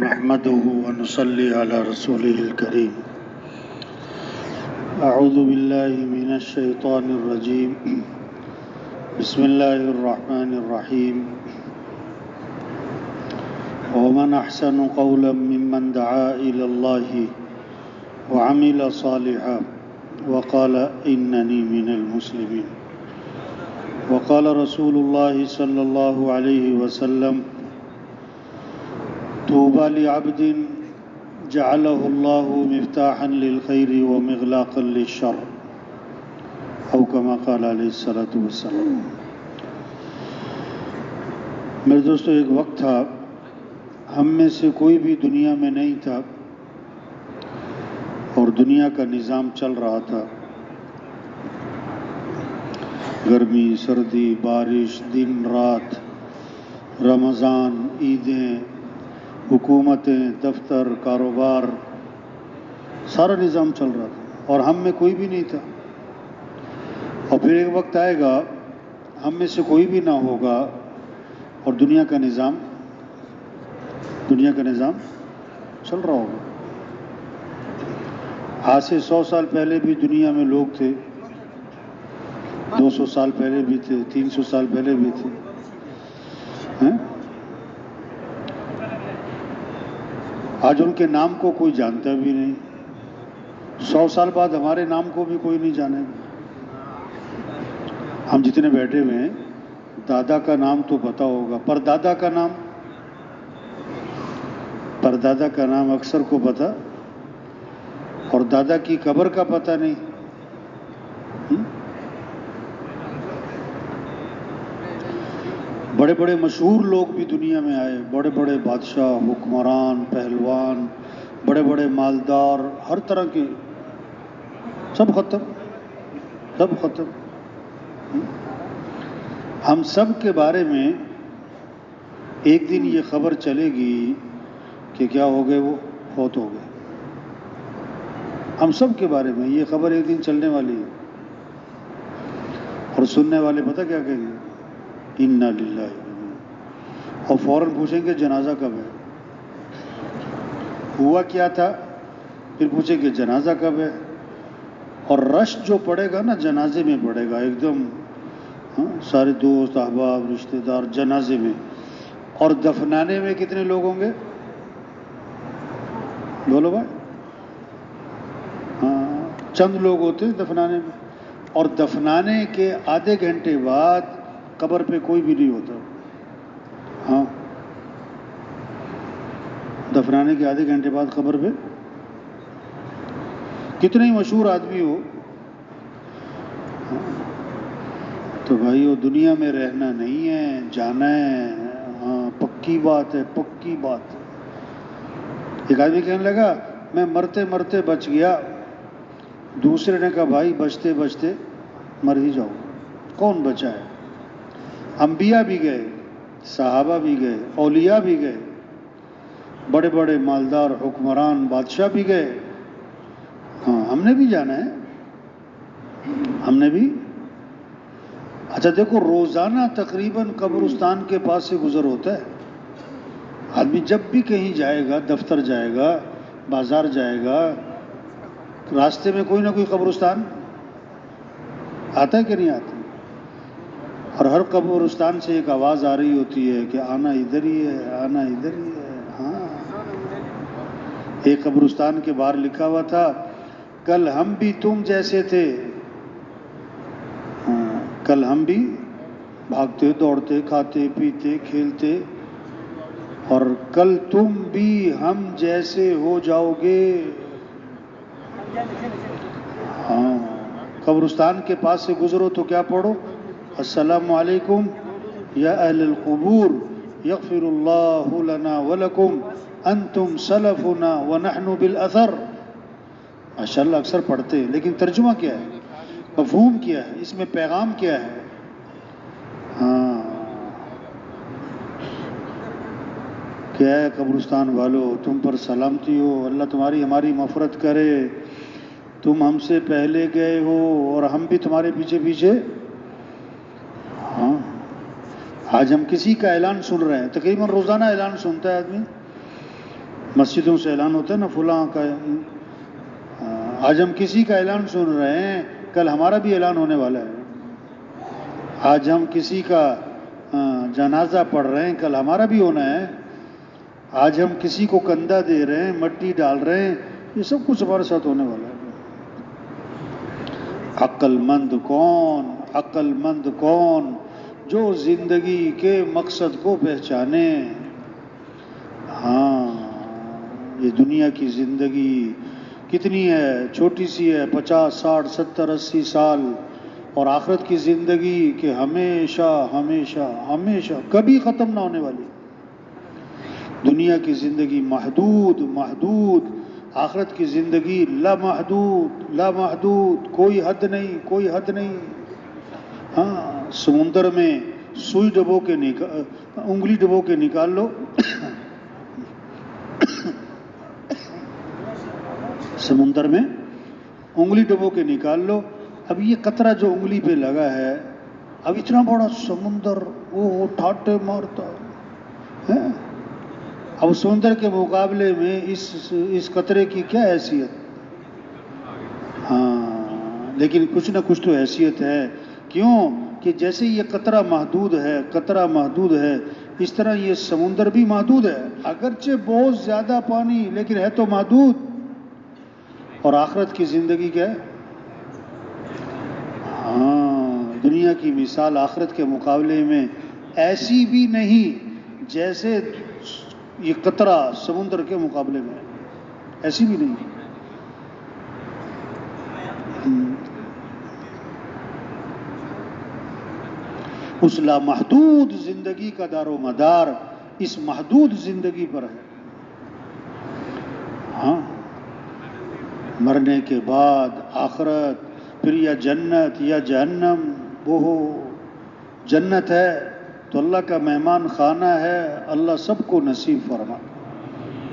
نحمده ونصلي على رسوله الكريم. أعوذ بالله من الشيطان الرجيم. بسم الله الرحمن الرحيم. ومن أحسن قولا ممن دعا إلى الله وعمل صالحا وقال إنني من المسلمين. وقال رسول الله صلى الله عليه وسلم: طوبى لعبد جعله الله مفتاحا للخير ومغلاقا للشر، او كما قال علیہ الصلوۃ والسلام. میرے دوستو، ایک وقت تھا ہم میں سے کوئی بھی دنیا میں نہیں تھا اور دنیا کا نظام چل رہا تھا. گرمی، سردی، بارش، دن رات، رمضان، عیدیں، حکومتیں، دفتر، کاروبار، سارا نظام چل رہا تھا اور ہم میں کوئی بھی نہیں تھا. اور پھر ایک وقت آئے گا ہم میں سے کوئی بھی نہ ہوگا اور دنیا کا نظام چل رہا ہوگا. آج سے 100 سال پہلے بھی دنیا میں لوگ تھے، 200 سال پہلے بھی تھے، 300 سال پہلے بھی تھے. آج ان کے نام کو کوئی جانتا بھی نہیں. 100 سال بعد ہمارے نام کو بھی کوئی نہیں جانے گا. ہم جتنے بیٹھے ہوئے ہیں، دادا کا نام تو پتا ہوگا، پر دادا کا نام اکثر کو پتا، اور دادا کی قبر کا پتہ نہیں. بڑے بڑے مشہور لوگ بھی دنیا میں آئے، بڑے بڑے بادشاہ، حکمران، پہلوان، بڑے بڑے مالدار، ہر طرح کے، سب ختم. ہم سب کے بارے میں ایک دن یہ خبر چلے گی کہ کیا ہو گئے، وہ فوت ہو گئے. ہم سب کے بارے میں یہ خبر ایک دن چلنے والی ہے، اور سننے والے پتہ کیا کہیں گے؟ انا للہ. اور فوراً پوچھیں گے جنازہ کب ہے، ہوا کیا تھا، پھر پوچھیں گے جنازہ کب ہے. اور رش جو پڑے گا نا، جنازے میں پڑے گا ایک دم. سارے دوست احباب رشتہ دار جنازے میں. اور دفنانے میں کتنے لوگ ہوں گے؟ بولو بھائی. چند لوگ ہوتے ہیں دفنانے میں، اور دفنانے کے آدھے گھنٹے بعد قبر پہ کوئی بھی نہیں ہوتا. دفنانے کے آدھے گھنٹے بعد قبر پہ کتنے ہی مشہور آدمی ہو، تو بھائی وہ دنیا میں رہنا نہیں ہے، جانا ہے. پکی بات ہے. ایک آدمی کہنے لگا میں مرتے مرتے بچ گیا. دوسرے نے کہا بھائی بچتے بچتے مر ہی جاؤ. کون بچا ہے؟ انبیاء بھی گئے، صحابہ بھی گئے، اولیاء بھی گئے، بڑے بڑے مالدار حکمران بادشاہ بھی گئے. ہم نے بھی جانا ہے، ہم نے بھی. اچھا دیکھو، روزانہ تقریباً قبرستان کے پاس سے گزر ہوتا ہے. آدمی جب بھی کہیں جائے گا، دفتر جائے گا، بازار جائے گا، راستے میں کوئی نہ کوئی قبرستان آتا ہے کہ نہیں آتا؟ اور ہر قبرستان سے ایک آواز آ رہی ہوتی ہے کہ آنا ادھر ہی ہے، آنا ادھر ہی ہے. ایک قبرستان کے باہر لکھا ہوا تھا کل ہم بھی تم جیسے تھے. کل ہم بھی بھاگتے دوڑتے کھاتے پیتے کھیلتے، اور کل تم بھی ہم جیسے ہو جاؤ گے. قبرستان کے پاس سے گزرو تو کیا پڑھو؟ السلام علیکم یا اہل القبور یغفر اللہ لنا ولکم انتم سلفنا ونحن بالاثر. ماشاءاللہ اکثر پڑھتے ہیں، لیکن ترجمہ کیا ہے، مفہوم کیا ہے، اس میں پیغام کیا ہے؟ کیا ہے قبرستان والو، تم پر سلامتی ہو، اللہ تمہاری ہماری مغفرت کرے. تم ہم سے پہلے گئے ہو اور ہم بھی تمہارے پیچھے پیچھے. آج ہم کسی کا اعلان سن رہے ہیں، تقریباً روزانہ اعلان سنتا ہے آدمی. مسجدوں سے اعلان ہوتا ہے نا فلاں کا، آج ہم کسی کا اعلان سن رہے ہیں، کل ہمارا بھی اعلان ہونے والا ہے. آج ہم کسی کا جنازہ پڑھ رہے ہیں، کل ہمارا بھی ہونا ہے. آج ہم کسی کو کندھا دے رہے ہیں، مٹی ڈال رہے ہیں، یہ سب کچھ ہمارے ساتھ ہونے والا ہے. عقل مند کون، عقل مند کون جو زندگی کے مقصد کو پہچانے. ہاں، یہ دنیا کی زندگی کتنی ہے، چھوٹی سی ہے، 50 60 70 80 سال، اور آخرت کی زندگی کہ ہمیشہ ہمیشہ ہمیشہ کبھی ختم نہ ہونے والی. دنیا کی زندگی محدود محدود، آخرت کی زندگی لامحدود لامحدود، کوئی حد نہیں کوئی حد نہیں. ہاں، سمندر میں سوئی ڈبو کے انگلی ڈبو کے نکال لو، سمندر میں انگلی ڈبو کے نکال لو. اب یہ قطرہ جو انگلی پہ لگا ہے، اب اتنا بڑا سمندر وہ ٹھاٹے مارتا ہے. اب سمندر کے مقابلے میں اس قطرے کی کیا حیثیت؟ ہاں، لیکن کچھ نہ کچھ تو حیثیت ہے. کیوں کہ جیسے یہ قطرہ محدود ہے، قطرہ محدود ہے، اس طرح یہ سمندر بھی محدود ہے. اگرچہ بہت زیادہ پانی، لیکن ہے تو محدود. اور آخرت کی زندگی کیا ہے؟ ہاں، دنیا کی مثال آخرت کے مقابلے میں ایسی بھی نہیں جیسے یہ قطرہ سمندر کے مقابلے میں، ایسی بھی نہیں. اس لامحدود زندگی کا دار و مدار اس محدود زندگی پر ہے. ہاں، مرنے کے بعد آخرت، پھر یا جنت یا جہنم. وہ جنت ہے تو اللہ کا مہمان خانہ ہے، اللہ سب کو نصیب فرما.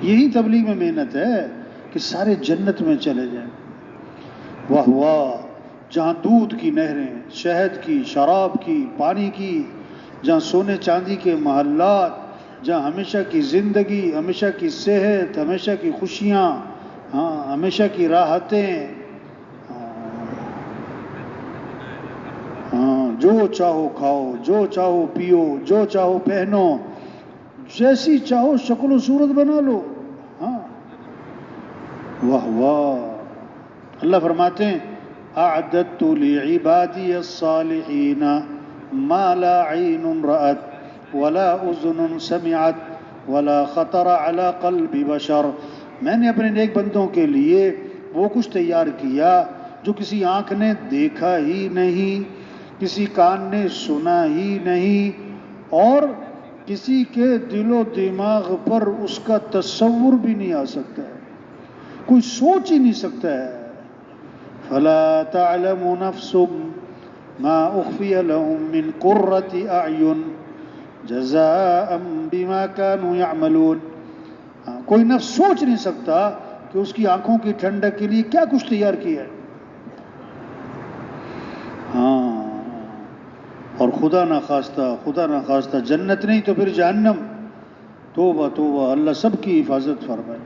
یہی تبلیغ میں محنت ہے کہ سارے جنت میں چلے جائیں. واہ واہ، جہاں دودھ کی نہریں، شہد کی، شراب کی، پانی کی، جہاں سونے چاندی کے محلات، جہاں ہمیشہ کی زندگی، ہمیشہ کی صحت، ہمیشہ کی خوشیاں، ہاں، ہمیشہ کی راحتیں. ہاں، جو چاہو کھاؤ، جو چاہو پیو، جو چاہو پہنو، جیسی چاہو شکل و صورت بنا لو. ہاں، واہ واہ. اللہ فرماتے ہیں اعددت لعبادی الصالحین ما لا عین رأت ولا اذن سمعت ولا خطر على قلب بشر. میں نے اپنے نیک بندوں کے لیے وہ کچھ تیار کیا جو کسی آنکھ نے دیکھا ہی نہیں، کسی کان نے سنا ہی نہیں، اور کسی کے دل و دماغ پر اس کا تصور بھی نہیں آ سکتا ہے، کوئی سوچ ہی نہیں سکتا ہے. فلا تعلم نفس ما اخفی لهم من قرة اعین جزاء بما كانوا يعملون. کوئی نفس سوچ نہیں سکتا کہ اس کی آنکھوں کی ٹھنڈک کے لیے کیا کچھ تیار کیا ہے. ہاں، اور خدا نہ خواستہ جنت نہیں تو پھر جہنم. توبہ توبہ، اللہ سب کی حفاظت فرمائے.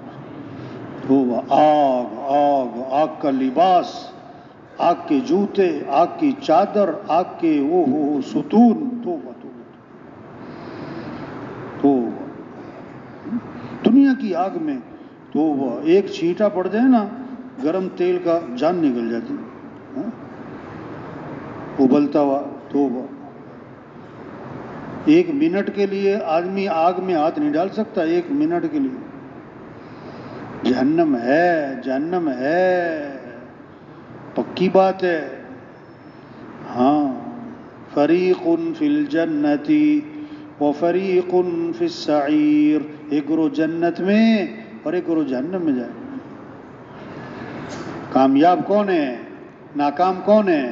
توبہ، آگ آگ، آگ کا لباس، آگ کے جوتے، آگ کی چادر، آگ کے ستون. توبہ توبہ توبہ. دنیا کی آگ میں توبہ، ایک چھینٹا پڑ جائے نا گرم تیل کا، جان نکل جاتی. ابلتا ہوا. توبہ. ایک منٹ کے لیے آدمی آگ میں ہاتھ نہیں ڈال سکتا، ایک منٹ کے لیے. جہنم ہے، جہنم ہے، پکی بات ہے. ہاں، فریق فی الجنت وفریق فی السعیر. ایک گروہ جنت میں اور ایک گروہ جہنم میں جائے. کامیاب کون ہے، ناکام کون ہے؟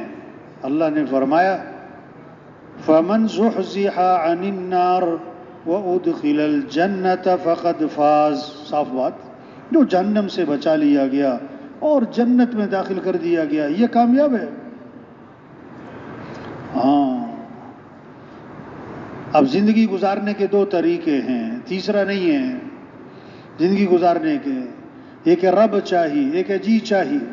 اللہ نے فرمایا فمن زحزح عن النار وادخل الجنت فقد فاز. صاف بات، جو جہنم سے بچا لیا گیا اور جنت میں داخل کر دیا گیا، یہ کامیاب ہے. ہاں، اب زندگی گزارنے کے دو طریقے ہیں، تیسرا نہیں ہے. زندگی گزارنے کے. ایک ہے رب چاہیے، ایک ہے جی چاہیے،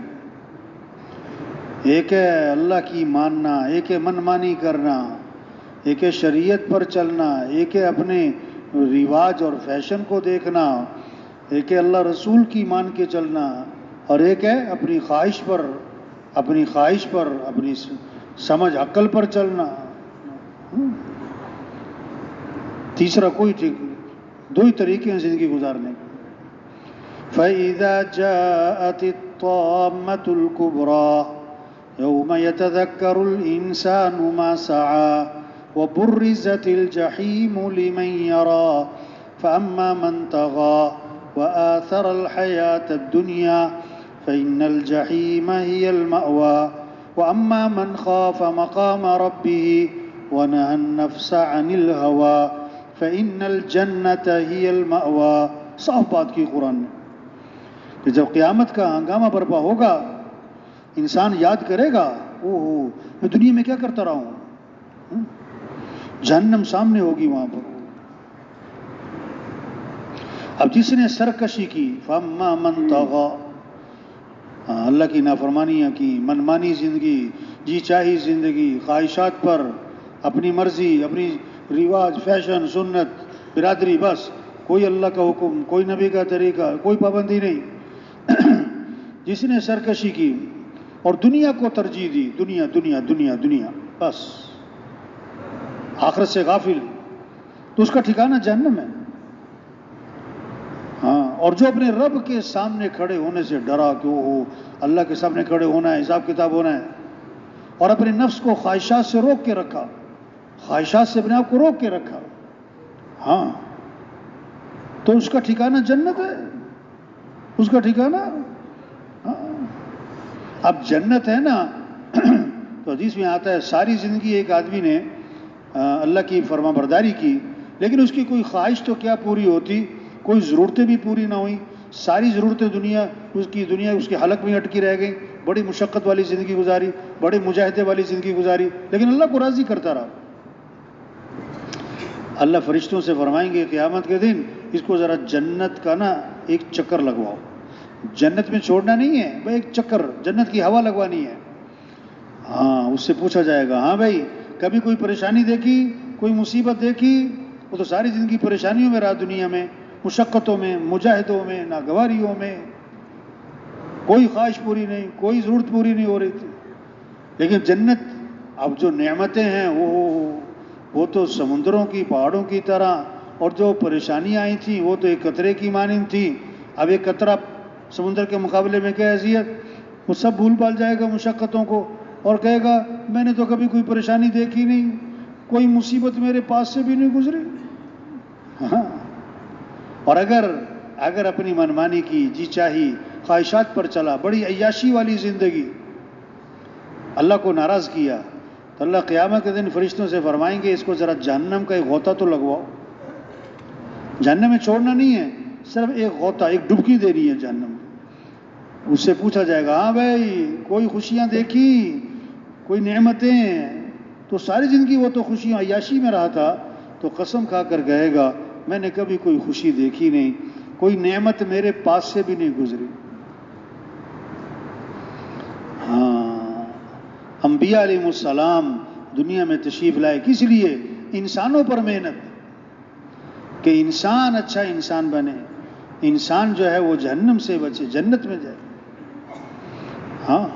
ایک ہے اللہ کی ماننا، ایک ہے من مانی کرنا، ایک ہے شریعت پر چلنا، ایک ہے اپنے رواج اور فیشن کو دیکھنا، ایک ہے اللہ رسول کی مان کے چلنا، اور ایک ہے اپنی خواہش پر اپنی سمجھ عقل پر چلنا. تیسرا کوئی ٹھیک نہیں. دو ہی طریقے ہیں زندگی گزارنے کے. فَإِذَا جَاءَتِ الطَّامَّةُ الْكُبْرَى يَوْمَ يَتَذَكَّرُ الْإِنسَانُ مَا سَعَى وَبُرِّزَتِ الْجَحِيمُ لِمَنْ يَرَى فَأَمَّا مَنْ طَغَى وَآثَرَ الْحَيَاةَ الدُّنْيَا فَإِنَّ الْجَحِيمَ هِيَ الْمَأْوَى وَأَمَّا مَنْ خَافَ مَقَامَ رَبِّهِ وَنَهَى النَّفْسَ عَنِ الْهَوَى فَإِنَّ الْجَنَّةَ هِيَ الْمَأْوَى. صاف بات کی قرآن نے کہ جب قیامت کا ہنگامہ برپا ہوگا انسان یاد کرے گا، میں دنیا میں کیا کرتا رہا ہوں. جہنم سامنے ہوگی وہاں پر. اب جس نے سرکشی کی فَأَمَّا مَنْ طَغَى، اللہ کی نافرمانیاں کی، منمانی زندگی، جی چاہی زندگی، خواہشات پر، اپنی مرضی، اپنی رواج، فیشن، سنت، برادری، بس کوئی اللہ کا حکم، کوئی نبی کا طریقہ، کوئی پابندی نہیں. جس نے سرکشی کی اور دنیا کو ترجیح دی، دنیا دنیا دنیا دنیا، بس آخرت سے غافل، تو اس کا ٹھکانہ جہنم ہے. ہاں، اور جو اپنے رب کے سامنے کھڑے ہونے سے ڈرا کہ اللہ کے سامنے کھڑے ہونا ہے، حساب کتاب ہونا ہے، اور اپنے نفس کو خواہشات سے روک کے رکھا، خواہشات سے اپنے آپ کو روک کے رکھا، ہاں، تو اس کا ٹھکانہ جنت ہے. اس کا ٹھکانہ اب جنت ہے نا. تو حدیث میں آتا ہے ساری زندگی ایک آدمی نے اللہ کی فرما برداری کی، لیکن اس کی کوئی خواہش تو کیا پوری ہوتی، کوئی ضرورتیں بھی پوری نہ ہوئیں. ساری ضرورتیں دنیا اس کے حلق میں اٹکی رہ گئی. بڑی مشقت والی زندگی گزاری، بڑی مجاہدے والی زندگی گزاری، لیکن اللہ کو راضی کرتا رہا. اللہ فرشتوں سے فرمائیں گے قیامت کے دن اس کو ذرا جنت کا نا ایک چکر لگواؤ. جنت میں چھوڑنا نہیں ہے بھائی، ایک چکر جنت کی ہوا لگوانی ہے. ہاں، اس سے پوچھا جائے گا، ہاں بھائی کبھی کوئی پریشانی دیکھی، کوئی مصیبت دیکھی؟ وہ تو ساری زندگی پریشانیوں میں رہا، دنیا میں مشقتوں میں، مجاہدوں میں، ناگواریوں میں، کوئی خواہش پوری نہیں، کوئی ضرورت پوری نہیں ہو رہی تھی. لیکن جنت اب جو نعمتیں ہیں وہ تو سمندروں کی، پہاڑوں کی طرح، اور جو پریشانیاں آئی تھیں وہ تو ایک قطرے کی مانند تھی. اب ایک قطرہ سمندر کے مقابلے میں کیا حیثیت؟ وہ سب بھول بھال جائے گا مشقتوں کو اور کہے گا میں نے تو کبھی کوئی پریشانی دیکھی نہیں، کوئی مصیبت میرے پاس سے بھی نہیں گزری. ہاں، اور اگر اپنی منمانی کی، جی چاہی، خواہشات پر چلا، بڑی عیاشی والی زندگی، اللہ کو ناراض کیا، تو اللہ قیامت کے دن فرشتوں سے فرمائیں گے اس کو ذرا جہنم کا ایک غوطہ تو لگواؤ. جہنم میں چھوڑنا نہیں ہے، صرف ایک غوطہ، ایک ڈبکی دینی ہے جہنم. اس سے پوچھا جائے گا ہاں بھائی کوئی خوشیاں دیکھی، کوئی نعمتیں؟ تو ساری زندگی وہ تو خوشیاں عیاشی میں رہا تھا، تو قسم کھا کر کہے گا میں نے کبھی کوئی خوشی دیکھی نہیں، کوئی نعمت میرے پاس سے بھی نہیں گزری. ہاں، انبیاء علیہ السلام دنیا میں تشریف لائے کس لیے؟ انسانوں پر محنت، کہ انسان اچھا انسان بنے، انسان جو ہے وہ جہنم سے بچے، جنت میں جائے. ہاں،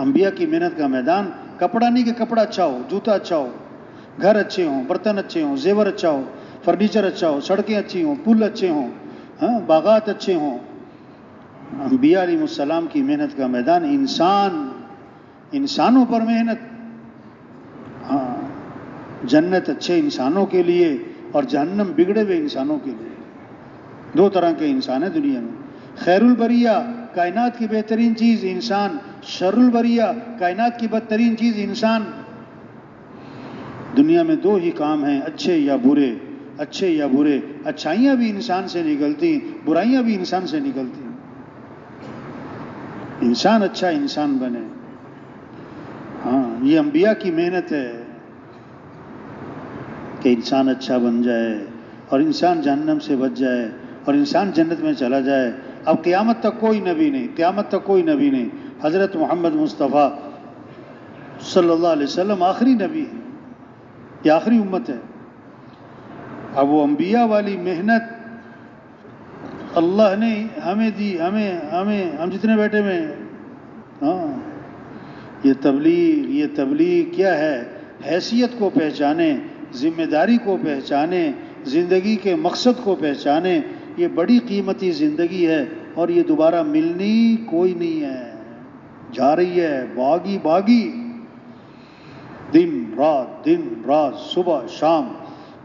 انبیاء کی محنت کا میدان. کپڑا نہیں کہ کپڑا اچھا ہو، جوتا اچھا ہو، گھر اچھے ہوں، برتن اچھے ہوں، زیور اچھا ہو، فرنیچر اچھا ہو، سڑکیں اچھی ہوں، پل اچھے ہوں، ہاں، باغات اچھے ہوں. انبیاء علیہ السلام کی محنت کا میدان انسانوں پر محنت. ہاں، جنت اچھے انسانوں کے لیے اور جہنم بگڑے ہوئے انسانوں کے لیے. دو طرح کے انسان ہیں دنیا میں، خیر البریہ کائنات کی بہترین چیز انسان، شر البریہ کائنات کی بدترین چیز انسان. دنیا میں دو ہی کام ہیں، اچھے یا برے، اچھے یا برے. اچھائیاں بھی انسان سے نکلتی، برائیاں بھی انسان سے نکلتی. انسان اچھا انسان بنے. ہاں، یہ انبیاء کی محنت ہے کہ انسان اچھا بن جائے اور انسان جہنم سے بچ جائے اور انسان جنت میں چلا جائے. اب قیامت تک کوئی نبی نہیں، قیامت تک کوئی نبی نہیں. حضرت محمد مصطفیٰ صلی اللہ علیہ وسلم آخری نبی ہے، یہ آخری امت ہے. اب وہ انبیاء والی محنت اللہ نے ہمیں دی، ہم جتنے بیٹھے ہوئے ہیں. ہاں، یہ تبلیغ کیا ہے؟ حیثیت کو پہچانے، ذمہ داری کو پہچانے، زندگی کے مقصد کو پہچانے. یہ بڑی قیمتی زندگی ہے اور یہ دوبارہ ملنی کوئی نہیں ہے، جا رہی ہے باغی باغی. دن رات صبح شام،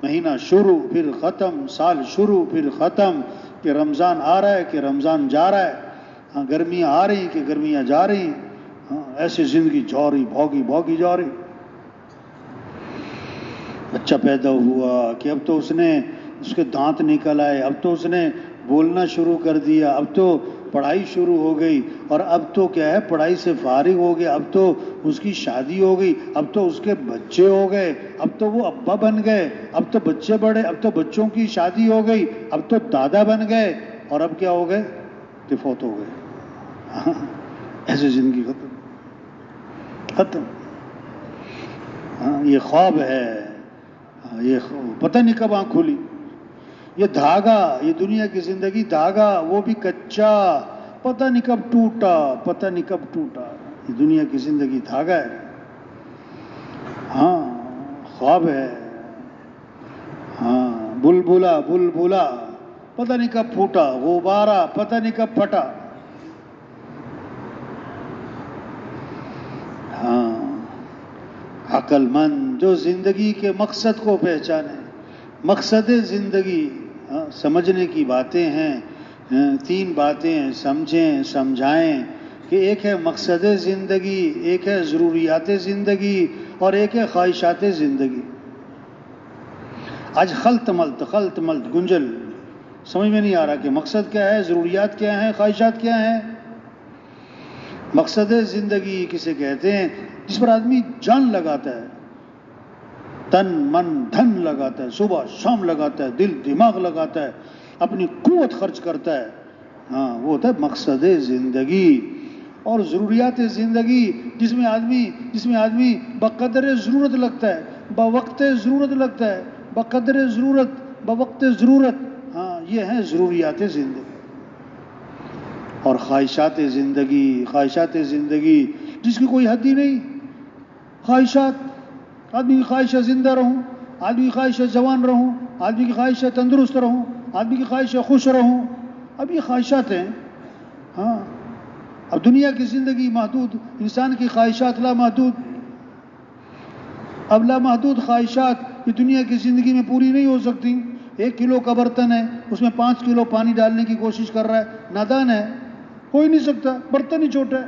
مہینہ شروع پھر ختم، سال شروع پھر ختم. کہ رمضان آ رہا ہے کہ رمضان جا رہا ہے. ہاں، گرمیاں آ رہی کہ گرمیاں جا رہی. ہاں، ایسی زندگی جا رہی، بھاگی جا رہی. بچہ پیدا ہوا کہ اب تو اس کے دانت نکل آئے، اب تو اس نے بولنا شروع کر دیا، اب تو پڑھائی شروع ہو گئی. اور اب تو کیا ہے، پڑھائی سے فارغ ہو گیا، اب تو اس کی شادی ہو گئی، اب تو اس کے بچے ہو گئے، اب تو وہ ابا بن گئے، اب تو بچے بڑے، اب تو بچوں کی شادی ہو گئی، اب تو دادا بن گئے. اور اب کیا ہو گئے؟ کہ فوت ہو گئے. ایسے زندگی ختم. ہاں، یہ خواب ہے. یہ پتہ نہیں کب آنکھ کھولی. یہ دھاگا، یہ دنیا کی زندگی دھاگا، وہ بھی کچا، پتہ نہیں کب ٹوٹا. یہ دنیا کی زندگی دھاگا ہے. ہاں، خواب ہے. ہاں، بلبلا پتہ نہیں کب پھوٹا، غبارہ پتہ نہیں کب پھٹا. ہاں، عقل مند جو زندگی کے مقصد کو پہچانے. مقصد زندگی سمجھنے کی باتیں ہیں. 3 باتیں ہیں، سمجھائیں کہ ایک ہے مقصد زندگی، ایک ہے ضروریات زندگی، اور ایک ہے خواہشات زندگی. آج خلط ملت گنجل، سمجھ میں نہیں آ رہا کہ مقصد کیا ہے، ضروریات کیا ہیں، خواہشات کیا ہیں. مقصد زندگی کسے کہتے ہیں؟ جس پر آدمی جان لگاتا ہے، تن من دھن لگاتا ہے، صبح شام لگاتا ہے، دل دماغ لگاتا ہے، اپنی قوت خرچ کرتا ہے. ہاں، وہ ہوتا ہے مقصد زندگی. اور ضروریات زندگی جس میں آدمی بقدر ضرورت لگتا ہے، بوقت ضرورت لگتا ہے، بقدر ضرورت، بوقت ضرورت. ہاں، یہ ہیں ضروریات زندگی. اور خواہشات زندگی جس کی کوئی حد ہی نہیں. خواہشات، آدمی کی خواہش ہے زندہ رہوں، آدمی کی خواہش ہے جوان رہوں، آدمی کی خواہش ہے تندرست رہوں، آدمی کی خواہش ہے خوش رہوں. اب یہ خواہشات ہیں. ہاں، اب دنیا کی زندگی محدود، انسان کی خواہشات لامحدود. اب لامحدود خواہشات یہ دنیا کی زندگی میں پوری نہیں ہو سکتی. 1 کلو کا برتن ہے، اس میں 5 کلو پانی ڈالنے کی کوشش کر رہا ہے، نادان ہے، ہو ہی نہیں سکتا. برتن ہی چھوٹا ہے،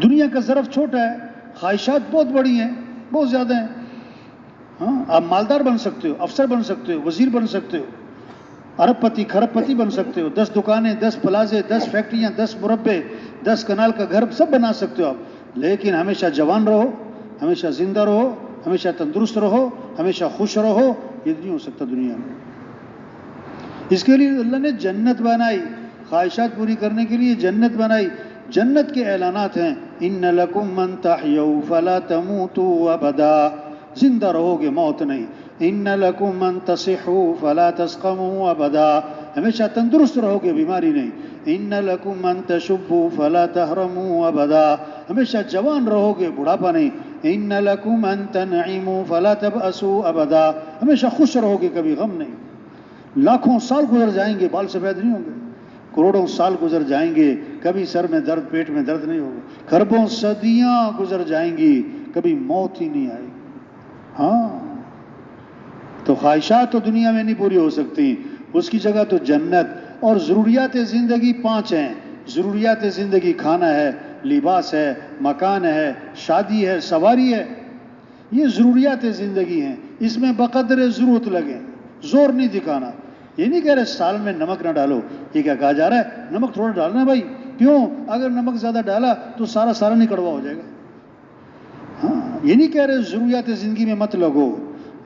دنیا کا ظرف چھوٹا ہے، خواہشات بہت بڑی ہیں، بہت زیادہ ہیں. ہاں، آپ مالدار بن سکتے ہو، افسر بن سکتے ہو، وزیر بن سکتے ہو، ارب پتی کھرب پتی بن سکتے ہو، 10 دکانیں، 10 پلازے، 10 فیکٹریاں، 10 مربے، 10 کنال کا گھر سب بنا سکتے ہو آپ. لیکن ہمیشہ جوان رہو، ہمیشہ زندہ رہو، ہمیشہ تندرست رہو، ہمیشہ خوش رہو، یہ نہیں ہو سکتا دنیا میں. اس کے لیے اللہ نے جنت بنائی، خواہشات پوری کرنے کے لیے جنت بنائی. جنت کے اعلانات ہیں، ان لکم من تحیوا فلا تموتوا ابدا، زندہ رہو گے موت نہیں. ان لکم من تصحوا فلا تسقموا ابدا، ہمیشہ تندرست رہو گے بیماری نہیں. ان لکم من تشبوا فلا تحرموا ابدا، ہمیشہ جوان رہو گے بڑھاپا نہیں. ان لکم من تنعموا فلا تبأسوا ابدا، ہمیشہ خوش رہو گے کبھی غم نہیں. لاکھوں سال گزر جائیں گے، بال سفید نہیں ہوں گے. کروڑوں سال گزر جائیں گے، کبھی سر میں درد، پیٹ میں درد نہیں ہوگا. کھربوں صدیاں گزر جائیں گی، کبھی موت ہی نہیں آئے گی. ہاں، تو خواہشات تو دنیا میں نہیں پوری ہو سکتی، اس کی جگہ تو جنت. اور ضروریات زندگی 5 ہیں. ضروریات زندگی کھانا ہے، لباس ہے، مکان ہے، شادی ہے، سواری ہے. یہ ضروریات زندگی ہیں، اس میں بقدر ضرورت لگے، زور نہیں دکھانا. یہ نہیں کہہ رہے سال میں نمک نہ ڈالو، یہ کیا کہا جا رہا ہے؟ نمک تھوڑا ڈالنا بھائی. کیوں؟ اگر نمک زیادہ ڈالا تو سارا نہیں کڑوا ہو جائے گا. ہاں، یہ نہیں کہہ رہے ضروریات زندگی میں مت لگو،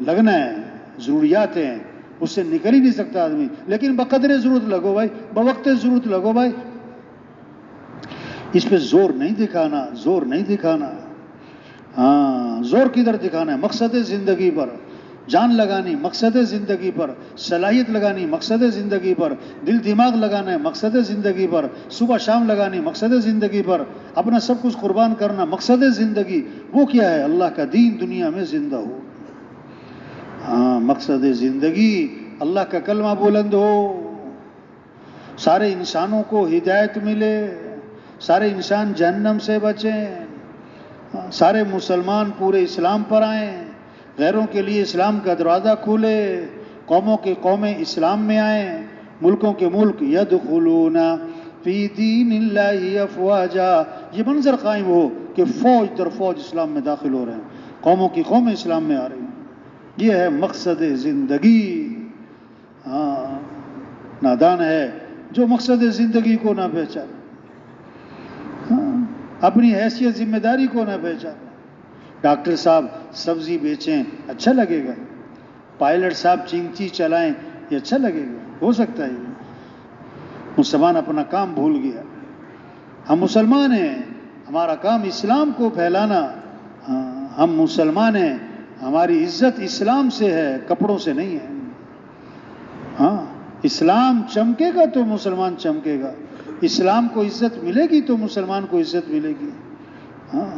لگنا ہے. ضروریات ہیں، اس سے نکل ہی نہیں سکتا آدمی. لیکن بقدر ضرورت لگو بھائی, بوقت ضرورت لگو بھائی. اس پہ زور نہیں دکھانا, زور نہیں دکھانا. ہاں, زور کدھر دکھانا ہے؟ مقصد زندگی پر جان لگانی, مقصد زندگی پر صلاحیت لگانی, مقصد زندگی پر دل دماغ لگانا ہے, مقصد زندگی پر صبح شام لگانی, مقصد زندگی پر اپنا سب کچھ قربان کرنا, مقصد زندگی. وہ کیا ہے؟ اللہ کا دین دنیا میں زندہ ہو. ہاں, مقصد زندگی اللہ کا کلمہ بلند ہو, سارے انسانوں کو ہدایت ملے, سارے انسان جہنم سے بچیں, سارے مسلمان پورے اسلام پر آئیں, غیروں کے لیے اسلام کا دروازہ کھولے, قوموں کے قومیں اسلام میں آئیں, ملکوں کے ملک یدخلون فی دین اللہ افواجا. یہ منظر قائم ہو کہ فوج در فوج اسلام میں داخل ہو رہے ہیں, قوموں کی قومیں اسلام میں آ رہی ہیں. یہ ہے مقصد زندگی. ہاں, نادان ہے جو مقصد زندگی کو نہ پہچانے, اپنی حیثیت ذمہ داری کو نہ پہچانے. ڈاکٹر صاحب سبزی بیچیں, اچھا لگے گا. پائلٹ صاحب چینچی چلائیں, یہ اچھا لگے گا؟ ہو سکتا ہے. مسلمان اپنا کام بھول گیا. ہم مسلمان ہیں, ہمارا کام اسلام کو پھیلانا. ہم مسلمان ہیں, ہماری عزت اسلام سے ہے, کپڑوں سے نہیں ہے. ہاں, اسلام چمکے گا تو مسلمان چمکے گا, اسلام کو عزت ملے گی تو مسلمان کو عزت ملے گی. ہاں,